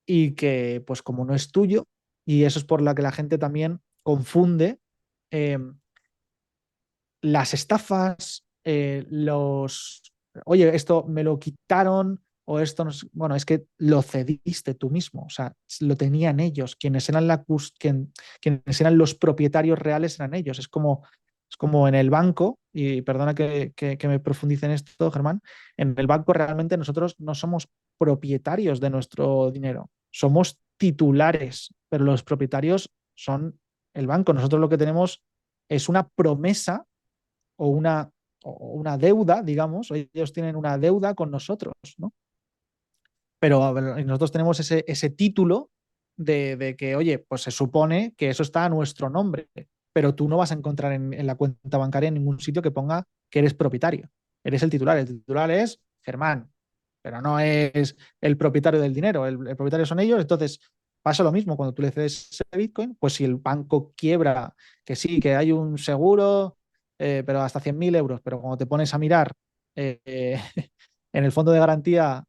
[SPEAKER 2] y que, pues como no es tuyo, y eso es por lo que la gente también confunde eh, las estafas, oye, esto me lo quitaron o esto no bueno, es que lo cediste tú mismo, o sea, lo tenían ellos, quienes eran los propietarios reales eran ellos, es como en el banco, y perdona que me profundice en esto, Germán, en el banco realmente nosotros no somos propietarios de nuestro dinero, somos titulares, pero los propietarios son el banco. Nosotros lo que tenemos es una promesa o una deuda, digamos, ellos tienen una deuda con nosotros, ¿no? Pero a ver, nosotros tenemos ese título de que, oye, pues se supone que eso está a nuestro nombre, pero tú no vas a encontrar en la cuenta bancaria en ningún sitio que ponga que eres propietario. Eres el titular es Germán, pero no es el propietario del dinero, el propietario son ellos, entonces pasa lo mismo cuando tú le cedes ese Bitcoin, pues si el banco quiebra, que sí, que hay un seguro, pero hasta 100.000 euros, pero cuando te pones a mirar en el fondo de garantía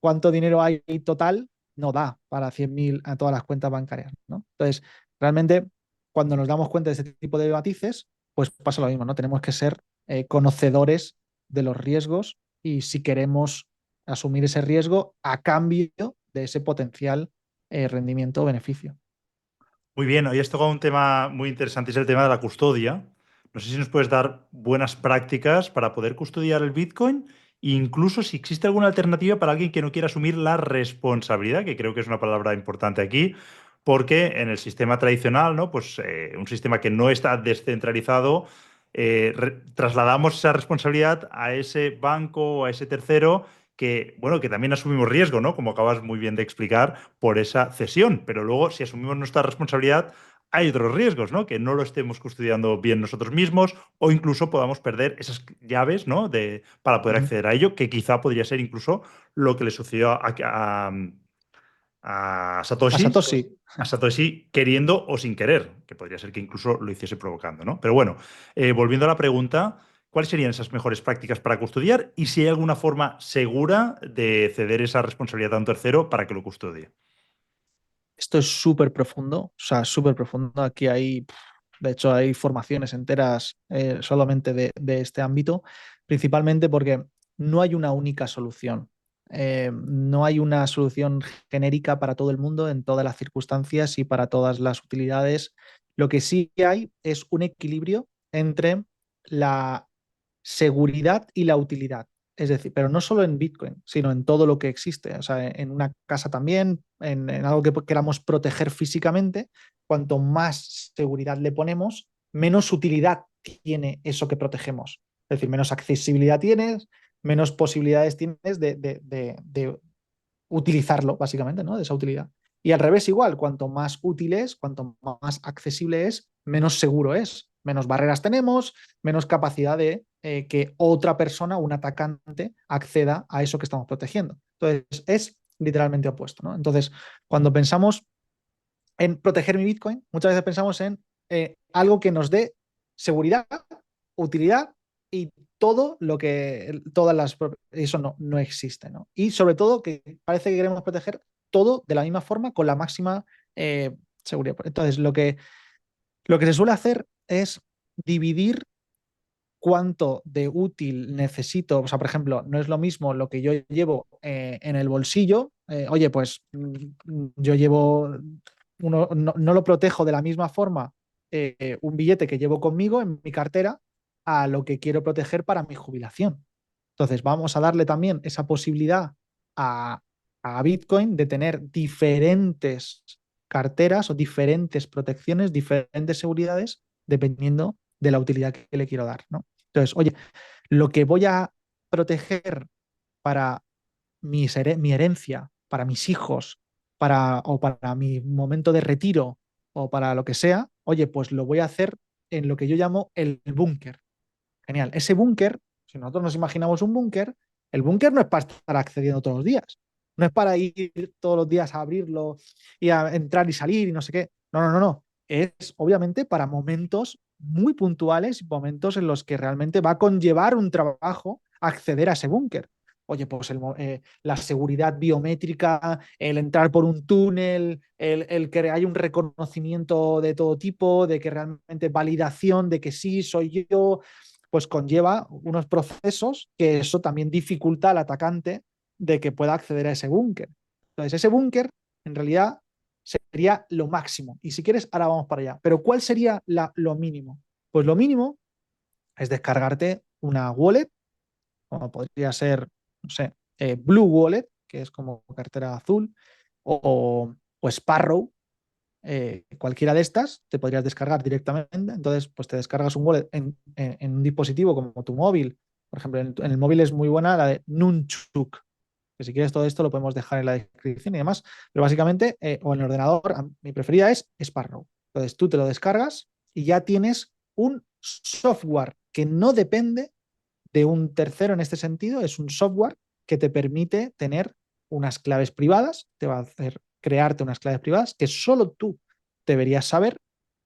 [SPEAKER 2] cuánto dinero hay total, no da para 100.000 a todas las cuentas bancarias, ¿no? Entonces, realmente, cuando nos damos cuenta de este tipo de matices, pues pasa lo mismo, ¿no? Tenemos que ser conocedores de los riesgos y si queremos asumir ese riesgo a cambio de ese potencial rendimiento o beneficio.
[SPEAKER 1] Muy bien, hoy has tocado un tema muy interesante, es el tema de la custodia. No sé si nos puedes dar buenas prácticas para poder custodiar el Bitcoin, e incluso si existe alguna alternativa para alguien que no quiera asumir la responsabilidad, que creo que es una palabra importante aquí, porque en el sistema tradicional, ¿no? Pues un sistema que no está descentralizado, trasladamos esa responsabilidad a ese banco o a ese tercero que, bueno, que también asumimos riesgo, ¿no? Como acabas muy bien de explicar, por esa cesión. Pero luego, si asumimos nuestra responsabilidad, hay otros riesgos, ¿no? Que no lo estemos custodiando bien nosotros mismos o incluso podamos perder esas llaves, ¿no? Para poder
[SPEAKER 2] Ujú.
[SPEAKER 1] acceder a ello, que quizá podría ser incluso lo que le sucedió a
[SPEAKER 2] A
[SPEAKER 1] Satoshi,
[SPEAKER 2] Satoshi.
[SPEAKER 1] a Satoshi queriendo o sin querer, que podría ser que incluso lo hiciese provocando, ¿no? Pero bueno, volviendo a la pregunta, ¿cuáles serían esas mejores prácticas para custodiar y si hay alguna forma segura de ceder esa responsabilidad a un tercero para que lo custodie?
[SPEAKER 2] Esto es súper profundo, o sea, súper profundo. Aquí de hecho, hay formaciones enteras solamente de este ámbito, principalmente porque no hay una única solución. No hay una solución genérica para todo el mundo en todas las circunstancias y para todas las utilidades. Lo que sí hay es un equilibrio entre la seguridad y la utilidad. Es decir, pero no solo en Bitcoin, sino en todo lo que existe. O sea, en una casa también, en algo que queramos proteger físicamente, cuanto más seguridad le ponemos, menos utilidad tiene eso que protegemos. Es decir, menos accesibilidad tienes, menos posibilidades tienes de utilizarlo, básicamente, ¿no? De esa utilidad. Y al revés, igual, cuanto más útil es, cuanto más accesible es, menos seguro es. Menos barreras tenemos, menos capacidad de que otra persona, un atacante, acceda a eso que estamos protegiendo. Entonces, es literalmente opuesto, ¿no? Entonces, cuando pensamos en proteger mi Bitcoin, muchas veces pensamos en algo que nos dé seguridad, utilidad y todo lo que, todas las, eso no existe, ¿no? Y sobre todo que parece que queremos proteger todo de la misma forma con la máxima seguridad. Entonces, lo que se suele hacer es dividir cuánto de útil necesito. O sea, por ejemplo, no es lo mismo lo que yo llevo en el bolsillo. Oye, pues yo llevo, no lo protejo de la misma forma un billete que llevo conmigo en mi cartera a lo que quiero proteger para mi jubilación. Entonces, vamos a darle también esa posibilidad a, a Bitcoin de tener diferentes carteras o diferentes protecciones, diferentes seguridades, dependiendo de la utilidad que le quiero dar, ¿no? Entonces, oye, lo que voy a proteger para mi herencia, para mis hijos, o para mi momento de retiro o para lo que sea, oye, pues lo voy a hacer en lo que yo llamo el búnker. Genial. Ese búnker, si nosotros nos imaginamos un búnker, el búnker no es para estar accediendo todos los días. No es para ir todos los días a abrirlo y a entrar y salir y no sé qué. No, no, no, no. Es obviamente para momentos muy puntuales y momentos en los que realmente va a conllevar un trabajo acceder a ese búnker. Oye, pues la seguridad biométrica, el entrar por un túnel, el que haya un reconocimiento de todo tipo, de que realmente validación de que sí, soy yo, pues conlleva unos procesos que eso también dificulta al atacante de que pueda acceder a ese búnker. Entonces, ese búnker en realidad sería lo máximo. Y si quieres, ahora vamos para allá. Pero ¿cuál sería lo mínimo? Pues lo mínimo es descargarte una wallet, como podría ser, no sé, Blue Wallet, que es como cartera azul, o Sparrow, cualquiera de estas te podrías descargar directamente. Entonces, pues te descargas un wallet en un dispositivo como tu móvil. Por ejemplo, en el móvil es muy buena la de Nunchuk, que si quieres todo esto lo podemos dejar en la descripción y demás. Pero básicamente, o en el ordenador, mi preferida es Sparrow. Entonces, tú te lo descargas y ya tienes un software que no depende de un tercero en este sentido. Es un software que te permite tener unas claves privadas, te va a hacer crearte unas claves privadas que solo tú deberías saber,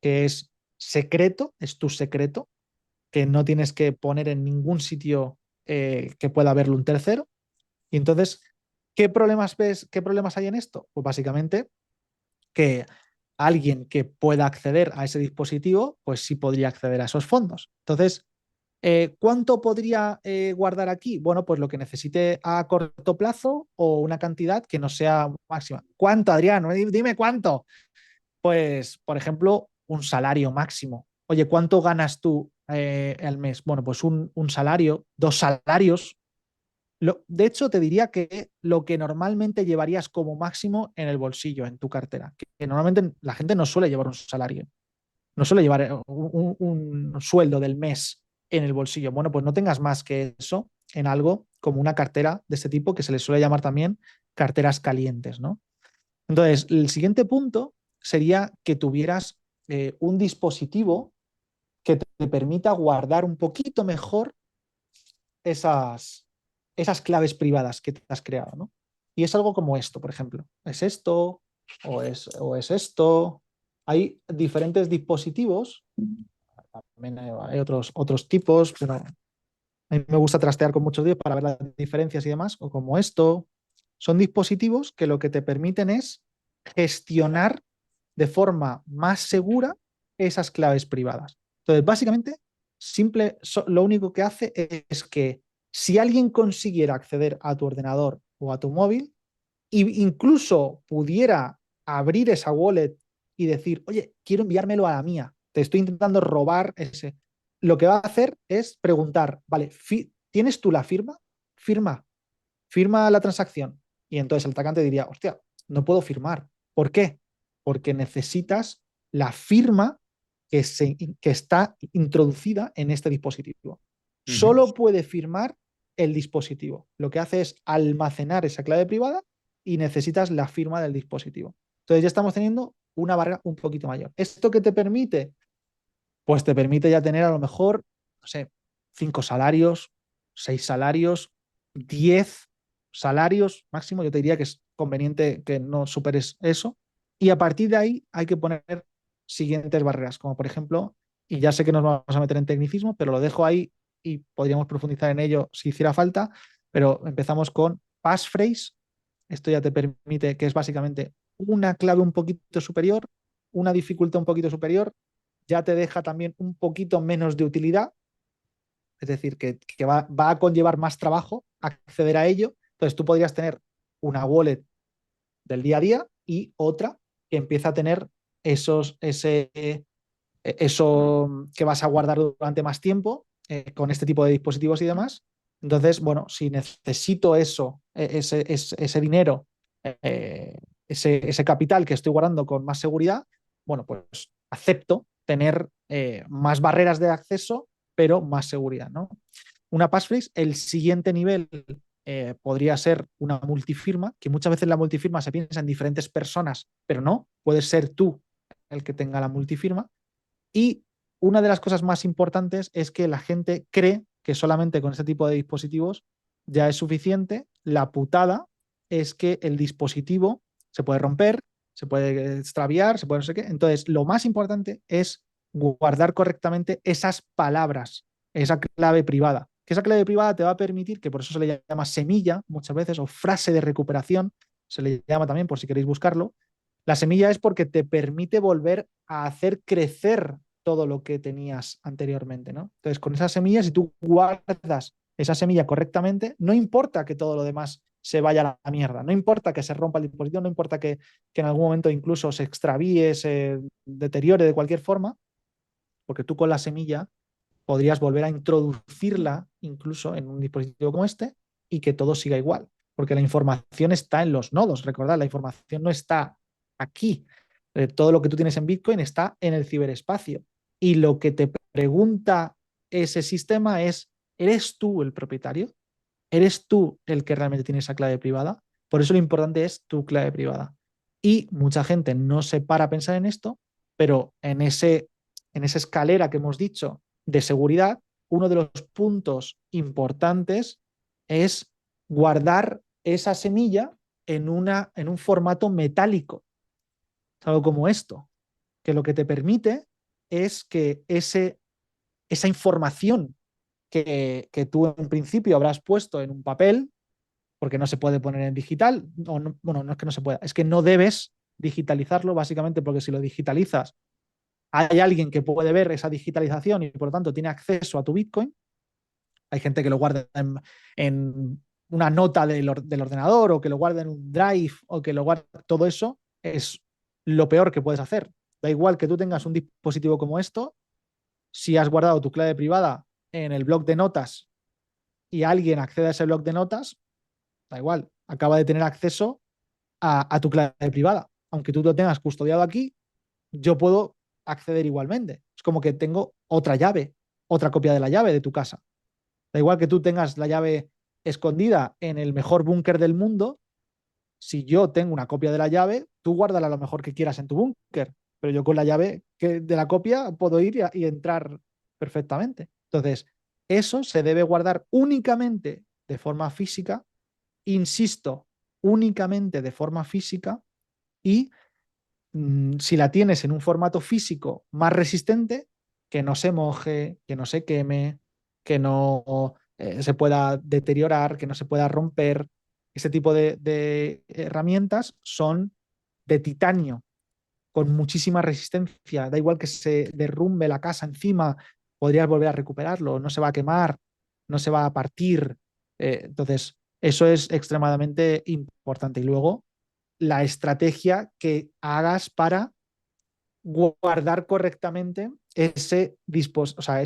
[SPEAKER 2] que es secreto, es tu secreto, que no tienes que poner en ningún sitio que pueda verlo un tercero. Y entonces, ¿qué problemas ves? ¿Qué problemas hay en esto? Pues básicamente que alguien que pueda acceder a ese dispositivo, pues sí podría acceder a esos fondos. Entonces, ¿cuánto podría guardar aquí? Bueno, pues lo que necesite a corto plazo o una cantidad que no sea máxima. ¿Cuánto, Adrián? Dime cuánto. Pues, por ejemplo, un salario máximo. Oye, ¿cuánto ganas tú al mes? Bueno, pues un salario, dos salarios. De hecho, te diría que lo que normalmente llevarías como máximo en el bolsillo, en tu cartera, que normalmente la gente no suele llevar un salario, no suele llevar un sueldo del mes en el bolsillo. Bueno, pues no tengas más que eso en algo como una cartera de este tipo que se le suele llamar también carteras calientes, ¿no? Entonces, el siguiente punto sería que tuvieras un dispositivo que te permita guardar un poquito mejor esas claves privadas que te has creado, ¿no? Y es algo como esto, por ejemplo. ¿Es esto? ¿O es esto? Hay diferentes dispositivos, también hay otros tipos, pero a mí me gusta trastear con muchos días para ver las diferencias y demás, o como esto. Son dispositivos que lo que te permiten es gestionar de forma más segura esas claves privadas. Entonces, básicamente, lo único que hace es que Si alguien consiguiera acceder a tu ordenador o a tu móvil e incluso pudiera abrir esa wallet y decir, oye, quiero enviármelo a la mía, te estoy intentando robar ese. Lo que va a hacer es preguntar, vale, ¿tienes tú la firma? Firma, firma la transacción. Y entonces el atacante diría, hostia, no puedo firmar. ¿Por qué? Porque necesitas la firma que está introducida en este dispositivo.
[SPEAKER 1] Ujú.
[SPEAKER 2] Solo puede firmar el dispositivo. Lo que hace es almacenar esa clave privada y necesitas la firma del dispositivo. Entonces ya estamos teniendo una barrera un poquito mayor. ¿Esto qué te permite? Pues te permite ya tener a lo mejor, no sé, 5 salarios, 6 salarios, 10 salarios máximo. Yo te diría que es conveniente que no superes eso. Y a partir de ahí hay que poner siguientes barreras, como por ejemplo, y ya sé que nos vamos a meter en tecnicismo, pero lo dejo ahí y podríamos profundizar en ello si hiciera falta, pero empezamos con passphrase. Esto ya te permite que es básicamente una clave un poquito superior, una dificultad un poquito superior, ya te deja también un poquito menos de utilidad, es decir, que va a conllevar más trabajo acceder a ello. Entonces tú podrías tener una wallet del día a día y otra que empieza a tener eso que vas a guardar durante más tiempo con este tipo de dispositivos y demás. Entonces, bueno, si necesito ese dinero, eh, ese capital que estoy guardando con más seguridad, bueno, pues acepto tener más barreras de acceso, pero más seguridad, ¿no? Una passphrase, el siguiente nivel podría ser una multifirma, que muchas veces la multifirma se piensa en diferentes personas, pero no, puedes ser tú el que tenga la multifirma. Y una de las cosas más importantes es que la gente cree que solamente con este tipo de dispositivos ya es suficiente. La putada es que el dispositivo se puede romper, se puede extraviar, se puede no sé qué. Entonces, lo más importante es guardar correctamente esas palabras, esa clave privada. Que esa clave privada te va a permitir, que por eso se le llama semilla muchas veces, o frase de recuperación, se le llama también por si queréis buscarlo. La semilla es porque te permite volver a hacer crecer todo lo que tenías anteriormente, ¿no? Entonces, con esa semilla, si tú guardas esa semilla correctamente, no importa que todo lo demás se vaya a la mierda, no importa que se rompa el dispositivo, no importa que en algún momento incluso se extravíe, se deteriore de cualquier forma, porque tú con la semilla podrías volver a introducirla incluso en un dispositivo como este y que todo siga igual, porque la información está en los nodos, recordad, la información no está aquí. Todo lo que tú tienes en Bitcoin está en el ciberespacio. Y lo que te pregunta ese sistema es, ¿eres tú el propietario? ¿Eres tú el que realmente tiene esa clave privada? Por eso lo importante es tu clave privada. Y mucha gente no se para a pensar en esto, pero en esa escalera que hemos dicho de seguridad, uno de los puntos importantes es guardar esa semilla en un formato metálico, algo como esto, que lo que te permite es que esa información que tú en principio habrás puesto en un papel, porque no se puede poner en digital, o no, bueno, no es que no se pueda, es que no debes digitalizarlo, básicamente porque si lo digitalizas, hay alguien que puede ver esa digitalización y por lo tanto tiene acceso a tu Bitcoin. Hay gente que lo guarda en una nota del ordenador o que lo guarda en un drive o que lo guarda. Todo eso es lo peor que puedes hacer. Da igual que tú tengas un dispositivo como esto, si has guardado tu clave privada en el bloc de notas y alguien accede a ese bloc de notas, da igual, acaba de tener acceso a tu clave privada. Aunque tú lo tengas custodiado aquí, yo puedo acceder igualmente. Es como que tengo otra llave, otra copia de la llave de tu casa. Da igual que tú tengas la llave escondida en el mejor búnker del mundo, si yo tengo una copia de la llave, tú guárdala lo mejor que quieras en tu búnker, pero yo con la llave de la copia puedo ir y entrar perfectamente. Entonces, eso se debe guardar únicamente de forma física, insisto, únicamente de forma física y si la tienes en un formato físico más resistente, que no se moje, que no se queme, que no se pueda deteriorar, que no se pueda romper. Ese tipo de herramientas son de titanio, con muchísima resistencia. Da igual que se derrumbe la casa encima, podrías volver a recuperarlo, no se va a quemar, no se va a partir. Entonces, eso es extremadamente importante. Y luego, la estrategia que hagas para guardar correctamente o sea,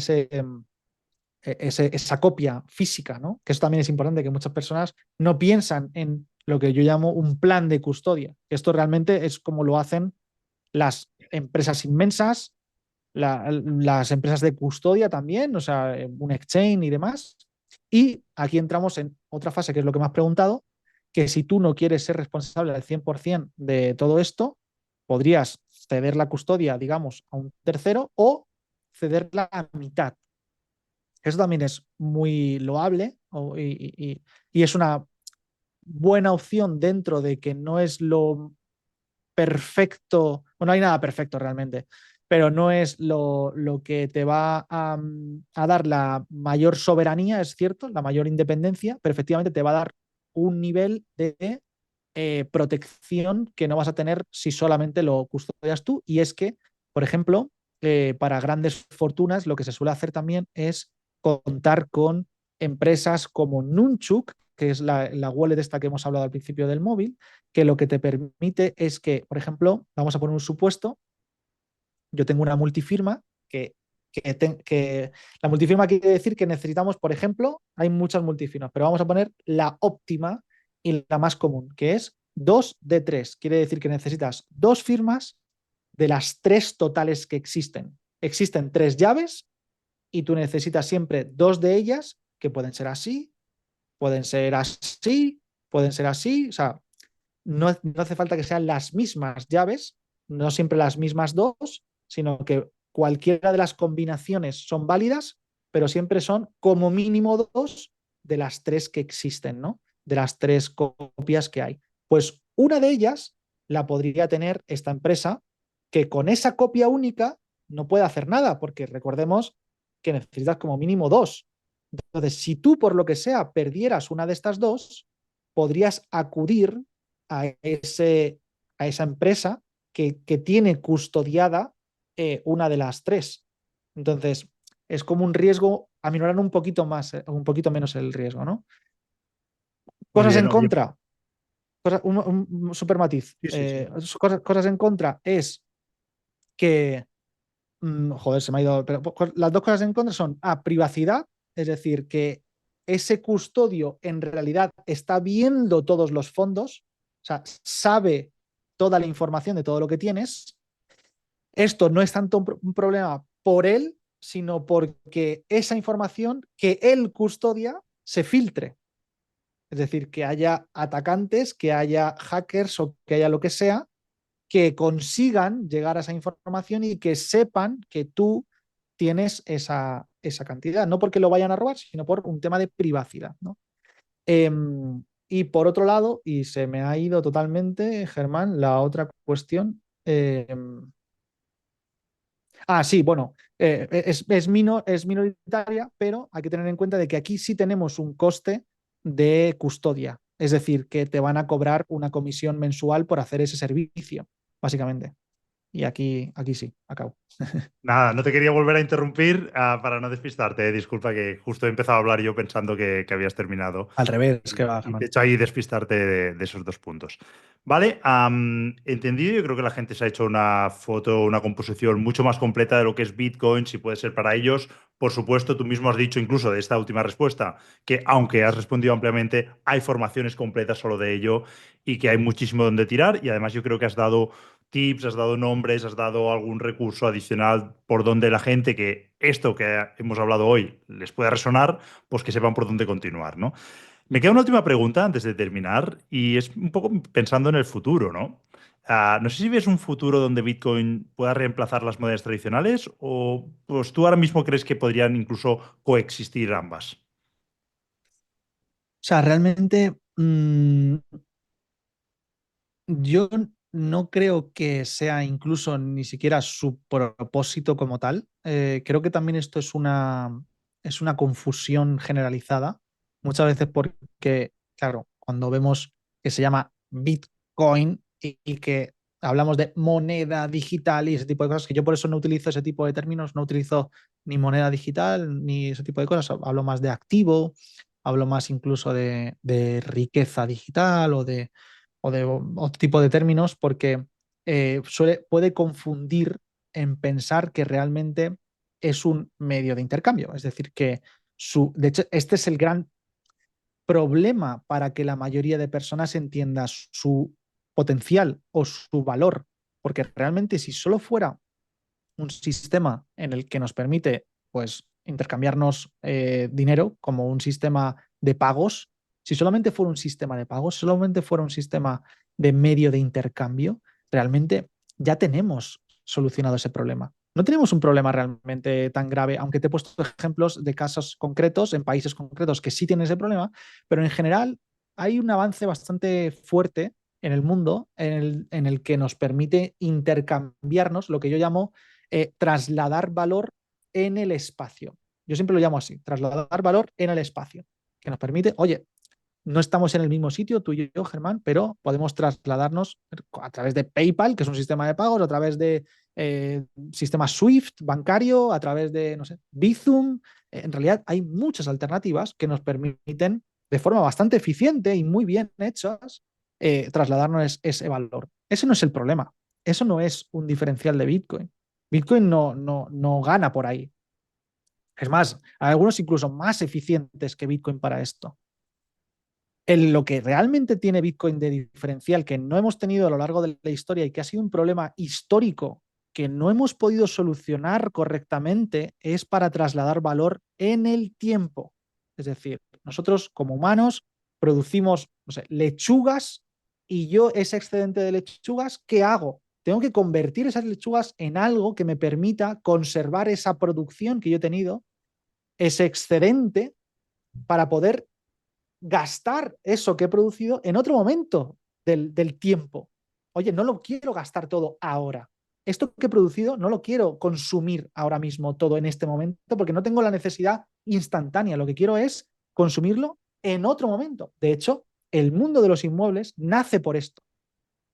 [SPEAKER 2] esa copia física, ¿no? Que eso también es importante, que muchas personas no piensan en lo que yo llamo un plan de custodia. Esto realmente es como lo hacen las empresas inmensas, las empresas de custodia también, o sea, un exchange y demás. Y aquí entramos en otra fase, que es lo que me has preguntado, que si tú no quieres ser responsable al 100% de todo esto, podrías ceder la custodia, digamos, a un tercero o cederla a mitad. Eso también es muy loable y es una buena opción dentro de que no es lo perfecto, o no hay nada perfecto realmente, pero no es lo que te va a dar la mayor soberanía, es cierto, la mayor independencia, pero efectivamente te va a dar un nivel de protección que no vas a tener si solamente lo custodias tú. Y es que, por ejemplo, para grandes fortunas, lo que se suele hacer también es contar con empresas como Nunchuk, que es la wallet esta que hemos hablado al principio del móvil, que lo que te permite es que, por ejemplo, vamos a poner un supuesto, yo tengo una multifirma que la multifirma quiere decir que necesitamos, por ejemplo, hay muchas multifirmas, pero vamos a poner la óptima y la más común, que es 2 de 3. Quiere decir que necesitas dos firmas de las tres totales que existen. Existen tres llaves y tú necesitas siempre dos de ellas que pueden ser así, pueden ser así, pueden ser así. O sea, no hace falta que sean las mismas llaves, no siempre las mismas dos, sino que cualquiera de las combinaciones son válidas, pero siempre son como mínimo dos de las tres que existen, ¿no? De las tres copias que hay. Pues una de ellas la podría tener esta empresa que con esa copia única no puede hacer nada, porque recordemos que necesitas como mínimo dos. Entonces, si tú por lo que sea perdieras una de estas dos, podrías acudir a esa empresa que tiene custodiada una de las tres. Entonces, es como un riesgo, aminorar un poquito más, un poquito menos el riesgo, ¿no?
[SPEAKER 1] Muy
[SPEAKER 2] Cosas
[SPEAKER 1] bien,
[SPEAKER 2] en
[SPEAKER 1] oye.
[SPEAKER 2] contra, un super matiz.
[SPEAKER 1] Sí, sí, sí.
[SPEAKER 2] Cosas en contra es que, joder, se me ha ido, pero las dos cosas en contra son, privacidad, es decir, que ese custodio en realidad está viendo todos los fondos, o sea, sabe toda la información de todo lo que tienes. Esto no es tanto un problema por él, sino porque esa información que él custodia se filtre. Es decir, que haya atacantes, que haya hackers o que haya lo que sea, que consigan llegar a esa información y que sepan que tú tienes esa cantidad. No porque lo vayan a robar, sino por un tema de privacidad, ¿no? Y por otro lado, y se me ha ido totalmente, Germán, la otra cuestión. Sí, bueno, es minoritaria, pero hay que tener en cuenta de que aquí sí tenemos un coste de custodia. Es decir, que te van a cobrar una comisión mensual por hacer ese servicio, básicamente. Y aquí sí, acabo.
[SPEAKER 1] Nada, no te quería volver a interrumpir para no despistarte. Disculpa que justo he empezado a hablar yo pensando que habías terminado
[SPEAKER 2] Al revés, que va,
[SPEAKER 1] y te he
[SPEAKER 2] Germán.
[SPEAKER 1] hecho ahí despistarte de esos dos puntos. Vale, entendido. Yo creo que la gente se ha hecho una foto, una composición mucho más completa de lo que es Bitcoin, si puede ser para ellos. Por supuesto, tú mismo has dicho incluso de esta última respuesta que aunque has respondido ampliamente, hay formaciones completas solo de ello y que hay muchísimo donde tirar. Y además yo creo que has dado tips, has dado nombres, has dado algún recurso adicional por donde la gente que esto que hemos hablado hoy les pueda resonar, pues que sepan por dónde continuar, ¿no? Me queda una última pregunta antes de terminar y es un poco pensando en el futuro, ¿no? No sé si ves un futuro donde Bitcoin pueda reemplazar las monedas tradicionales o pues tú ahora mismo crees que podrían incluso coexistir ambas.
[SPEAKER 2] O sea, realmente yo no creo que sea incluso ni siquiera su propósito como tal. Creo que también esto es una confusión generalizada, muchas veces porque, claro, cuando vemos que se llama Bitcoin y que hablamos de moneda digital y ese tipo de cosas, que yo por eso no utilizo ese tipo de términos, no utilizo ni moneda digital ni ese tipo de cosas, hablo más de activo, hablo más incluso de riqueza digital o de otro tipo de términos, porque puede confundir en pensar que realmente es un medio de intercambio. Es decir, que de hecho, este es el gran problema para que la mayoría de personas entienda su potencial o su valor, porque realmente si solo fuera un sistema en el que nos permite pues intercambiarnos dinero como un sistema de pagos, si solamente fuera un sistema de pagos, solamente fuera un sistema de medio de intercambio, realmente ya tenemos solucionado ese problema. No tenemos un problema realmente tan grave, aunque te he puesto ejemplos de casos concretos en países concretos que sí tienen ese problema, pero en general hay un avance bastante fuerte en el mundo en el que nos permite intercambiarnos lo que yo llamo trasladar valor en el espacio. Yo siempre lo llamo así, trasladar valor en el espacio, que nos permite, oye, no estamos en el mismo sitio, tú y yo, Germán, pero podemos trasladarnos a través de PayPal, que es un sistema de pagos, a través de sistema SWIFT bancario, a través de, no sé, Bizum. En realidad hay muchas alternativas que nos permiten de forma bastante eficiente y muy bien hechas trasladarnos ese valor. Ese no es el problema. Eso no es un diferencial de Bitcoin. Bitcoin no gana por ahí. Es más, hay algunos incluso más eficientes que Bitcoin para esto. Lo que realmente tiene Bitcoin de diferencial que no hemos tenido a lo largo de la historia y que ha sido un problema histórico que no hemos podido solucionar correctamente es para trasladar valor en el tiempo. Es decir, nosotros como humanos producimos, no sé, lechugas y yo ese excedente de lechugas, ¿qué hago? Tengo que convertir esas lechugas en algo que me permita conservar esa producción que yo he tenido, ese excedente, para poder gastar eso que he producido en otro momento del tiempo. Oye, no lo quiero gastar todo ahora. Esto que he producido no lo quiero consumir ahora mismo todo en este momento porque no tengo la necesidad instantánea. Lo que quiero es consumirlo en otro momento. De hecho, el mundo de los inmuebles nace por esto.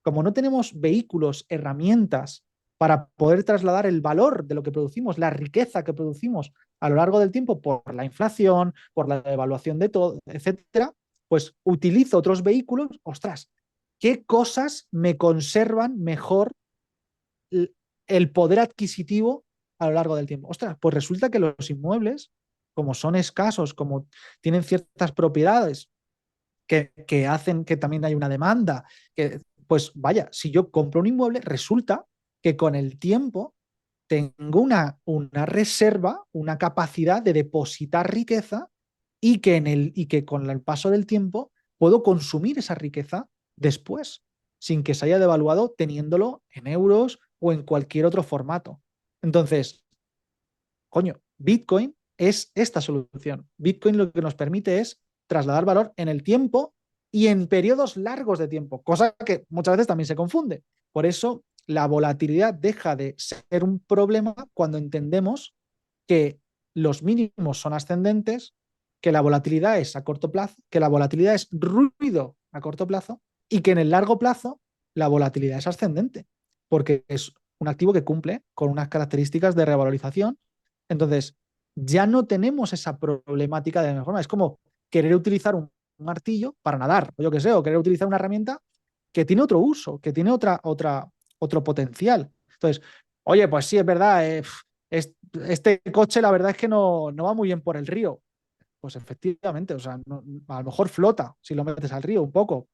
[SPEAKER 2] Como no tenemos vehículos, herramientas para poder trasladar el valor de lo que producimos, la riqueza que producimos a lo largo del tiempo por la inflación, por la devaluación de todo, etcétera, pues utilizo otros vehículos. Ostras, ¿qué cosas me conservan mejor el poder adquisitivo a lo largo del tiempo? Ostras, pues resulta que los inmuebles, como son escasos, como tienen ciertas propiedades que hacen que también haya una demanda, que pues vaya, si yo compro un inmueble, resulta que con el tiempo tengo una reserva, una capacidad de depositar riqueza y que con el paso del tiempo puedo consumir esa riqueza después, sin que se haya devaluado teniéndolo en euros o en cualquier otro formato. Entonces, coño, Bitcoin es esta solución. Bitcoin lo que nos permite es trasladar valor en el tiempo y en periodos largos de tiempo, cosa que muchas veces también se confunde. Por eso la volatilidad deja de ser un problema cuando entendemos que los mínimos son ascendentes, que la volatilidad es a corto plazo, que la volatilidad es ruido a corto plazo y que en el largo plazo la volatilidad es ascendente, porque es un activo que cumple con unas características de revalorización. Entonces, ya no tenemos esa problemática de la misma forma. Es como querer utilizar un martillo para nadar, o yo qué sé, o querer utilizar una herramienta que tiene otro uso, que tiene otro potencial. Entonces, oye, pues sí, es verdad, este coche la verdad es que no va muy bien por el río. Pues efectivamente, o sea, a lo mejor flota si lo metes al río un poco,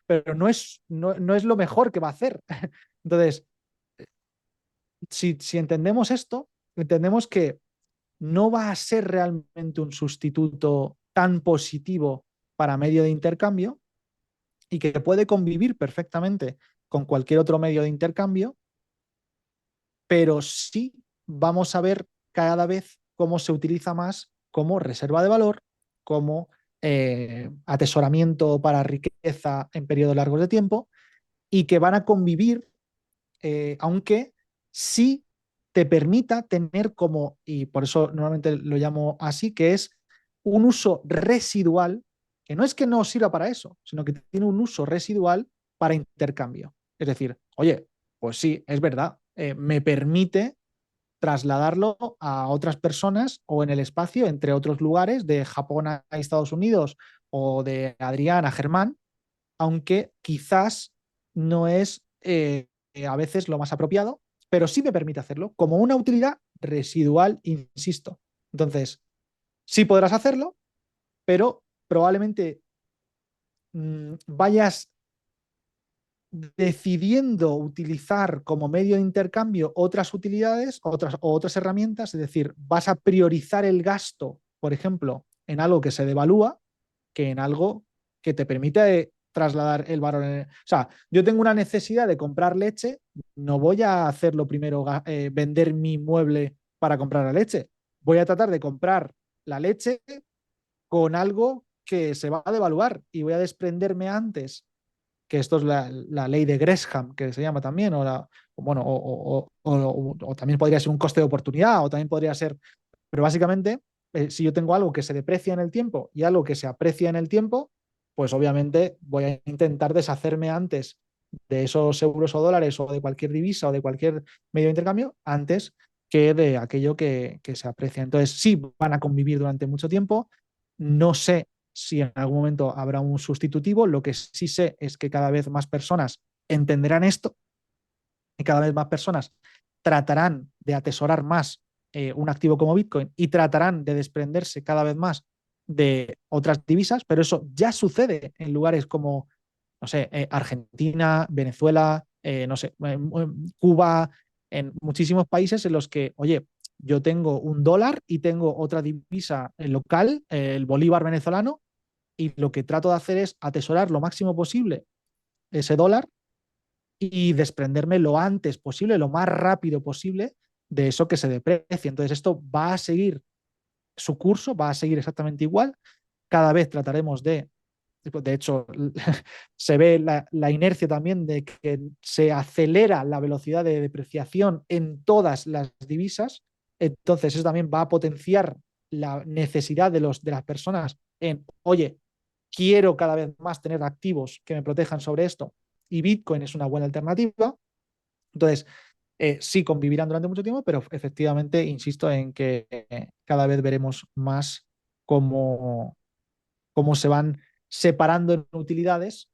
[SPEAKER 2] pero no es lo mejor que va a hacer. Entonces, si entendemos esto, entendemos que no va a ser realmente un sustituto tan positivo para medio de intercambio y que puede convivir perfectamente con cualquier otro medio de intercambio, pero sí vamos a ver cada vez cómo se utiliza más como reserva de valor, como atesoramiento para riqueza en periodos largos de tiempo y que van a convivir, aunque sí te permita tener como, y por eso normalmente lo llamo así, que es un uso residual, que no es que no sirva para eso, sino que tiene un uso residual para intercambio. Es decir, oye, pues sí, es verdad, me permite trasladarlo a otras personas o en el espacio, entre otros lugares, de Japón a Estados Unidos o de Adrián a Germán, aunque quizás no es a veces lo más apropiado, pero sí me permite hacerlo como una utilidad residual, insisto. Entonces, sí podrás hacerlo, pero probablemente vayas decidiendo utilizar como medio de intercambio otras utilidades, otras herramientas, es decir, vas a priorizar el gasto, por ejemplo, en algo que se devalúa, que en algo que te permite trasladar el valor. O sea, yo tengo una necesidad de comprar leche, no voy a hacerlo primero, vender mi mueble para comprar la leche. Voy a tratar de comprar la leche con algo que se va a devaluar y voy a desprenderme antes, que esto es la ley de Gresham, que se llama también, bueno, o también podría ser un coste de oportunidad, o también podría ser, pero básicamente, si yo tengo algo que se deprecia en el tiempo y algo que se aprecia en el tiempo, pues obviamente voy a intentar deshacerme antes de esos euros o dólares o de cualquier divisa o de cualquier medio de intercambio antes que de aquello que se aprecia. Entonces, sí, van a convivir durante mucho tiempo. No sé si en algún momento habrá un sustitutivo. Lo que sí sé es que cada vez más personas entenderán esto y cada vez más personas tratarán de atesorar más un activo como Bitcoin y tratarán de desprenderse cada vez más de otras divisas, pero eso ya sucede en lugares como, no sé, Argentina, Venezuela, no sé, Cuba, en muchísimos países en los que, oye, yo tengo un dólar y tengo otra divisa local, el bolívar venezolano, y lo que trato de hacer es atesorar lo máximo posible ese dólar y desprenderme lo antes posible, lo más rápido posible de eso que se deprecia. Entonces esto va a seguir su curso, va a seguir exactamente igual. Cada vez trataremos de hecho, se ve la inercia también de que se acelera la velocidad de depreciación en todas las divisas. Entonces eso también va a potenciar la necesidad de las personas en, oye, quiero cada vez más tener activos que me protejan sobre esto y Bitcoin es una buena alternativa. Entonces, sí convivirán durante mucho tiempo, pero efectivamente insisto en que cada vez veremos más cómo, cómo se van separando en utilidades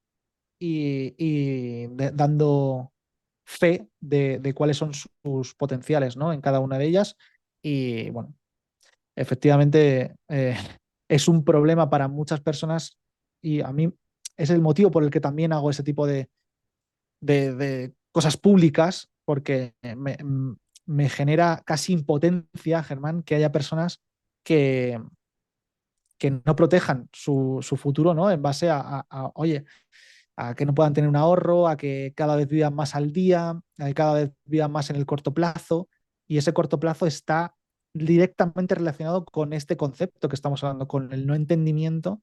[SPEAKER 2] y dando fe de cuáles son sus potenciales, ¿no? En cada una de ellas. Y bueno, efectivamente es un problema para muchas personas y a mí es el motivo por el que también hago ese tipo de cosas públicas, porque me genera casi impotencia, Germán, que haya personas que, que no protejan su futuro, ¿no? En base oye, a que no puedan tener un ahorro, a que cada vez vivan más al día, a que cada vez vivan más en el corto plazo. Y ese corto plazo está directamente relacionado con este concepto que estamos hablando, con el no entendimiento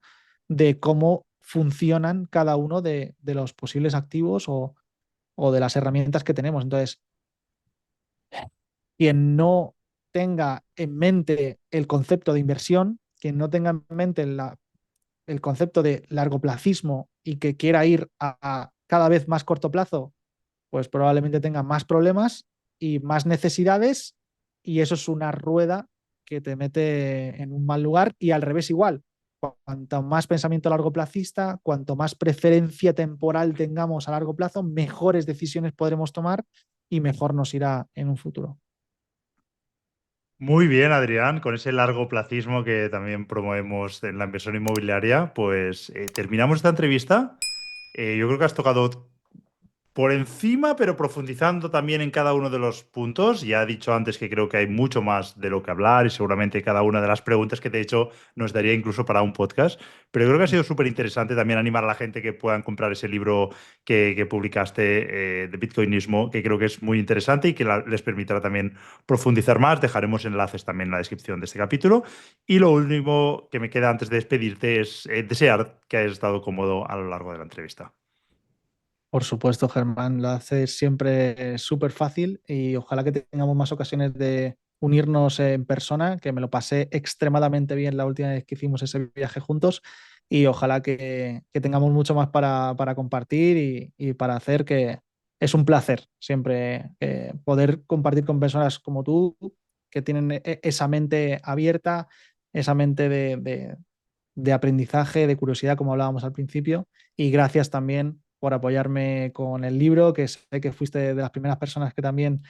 [SPEAKER 2] de cómo funcionan cada uno de los posibles activos o de las herramientas que tenemos. Entonces, quien no tenga en mente el concepto de inversión, quien no tenga en mente el concepto de largoplacismo y que quiera ir a cada vez más corto plazo, pues probablemente tenga más problemas y más necesidades y eso es una rueda que te mete en un mal lugar y al revés igual. Cuanto más pensamiento largoplacista, cuanto más preferencia temporal tengamos a largo plazo, mejores decisiones podremos tomar y mejor nos irá en un futuro.
[SPEAKER 1] Muy bien, Adrián, con ese largo placismo que también promovemos en la inversión inmobiliaria, pues terminamos esta entrevista. Yo creo que has tocado por encima, pero profundizando también en cada uno de los puntos. Ya he dicho antes que creo que hay mucho más de lo que hablar y seguramente cada una de las preguntas que te he hecho nos daría incluso para un podcast. Pero creo que ha sido súper interesante también animar a la gente que puedan comprar ese libro que publicaste de Bitcoinismo, que creo que es muy interesante y que les permitirá también profundizar más. Dejaremos enlaces también en la descripción de este capítulo. Y lo último que me queda antes de despedirte es desear que hayas estado cómodo a lo largo de la entrevista.
[SPEAKER 2] Por supuesto, Germán, lo haces siempre súper fácil y ojalá que tengamos más ocasiones de unirnos en persona, que me lo pasé extremadamente bien la última vez que hicimos ese viaje juntos y ojalá que tengamos mucho más para compartir y para hacer es un placer siempre poder compartir con personas como tú, que tienen esa mente abierta, esa mente de aprendizaje, de curiosidad, como hablábamos al principio. Y gracias también por apoyarme con el libro, que sé que fuiste de las primeras personas que también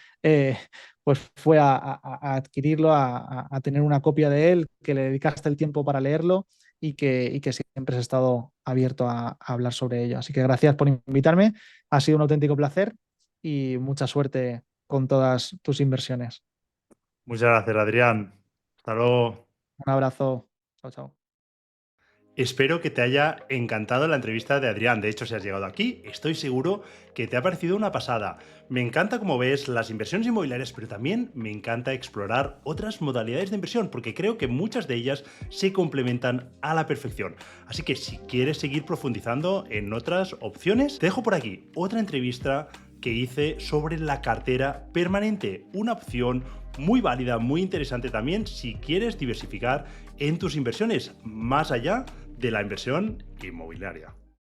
[SPEAKER 2] pues fue a adquirirlo, a tener una copia de él, que le dedicaste el tiempo para leerlo y que siempre has estado abierto a hablar sobre ello. Así que gracias por invitarme, ha sido un auténtico placer y mucha suerte con todas tus inversiones.
[SPEAKER 1] Muchas gracias, Adrián. Hasta luego.
[SPEAKER 2] Un abrazo. Chao, chao.
[SPEAKER 1] Espero que te haya encantado la entrevista de Adrián. De hecho, si has llegado aquí, estoy seguro que te ha parecido una pasada. Me encanta, como ves, las inversiones inmobiliarias, pero también me encanta explorar otras modalidades de inversión, porque creo que muchas de ellas se complementan a la perfección. Así que si quieres seguir profundizando en otras opciones, te dejo por aquí otra entrevista que hice sobre la cartera permanente, una opción muy válida, muy interesante también si quieres diversificar en tus inversiones, más allá de la inversión inmobiliaria.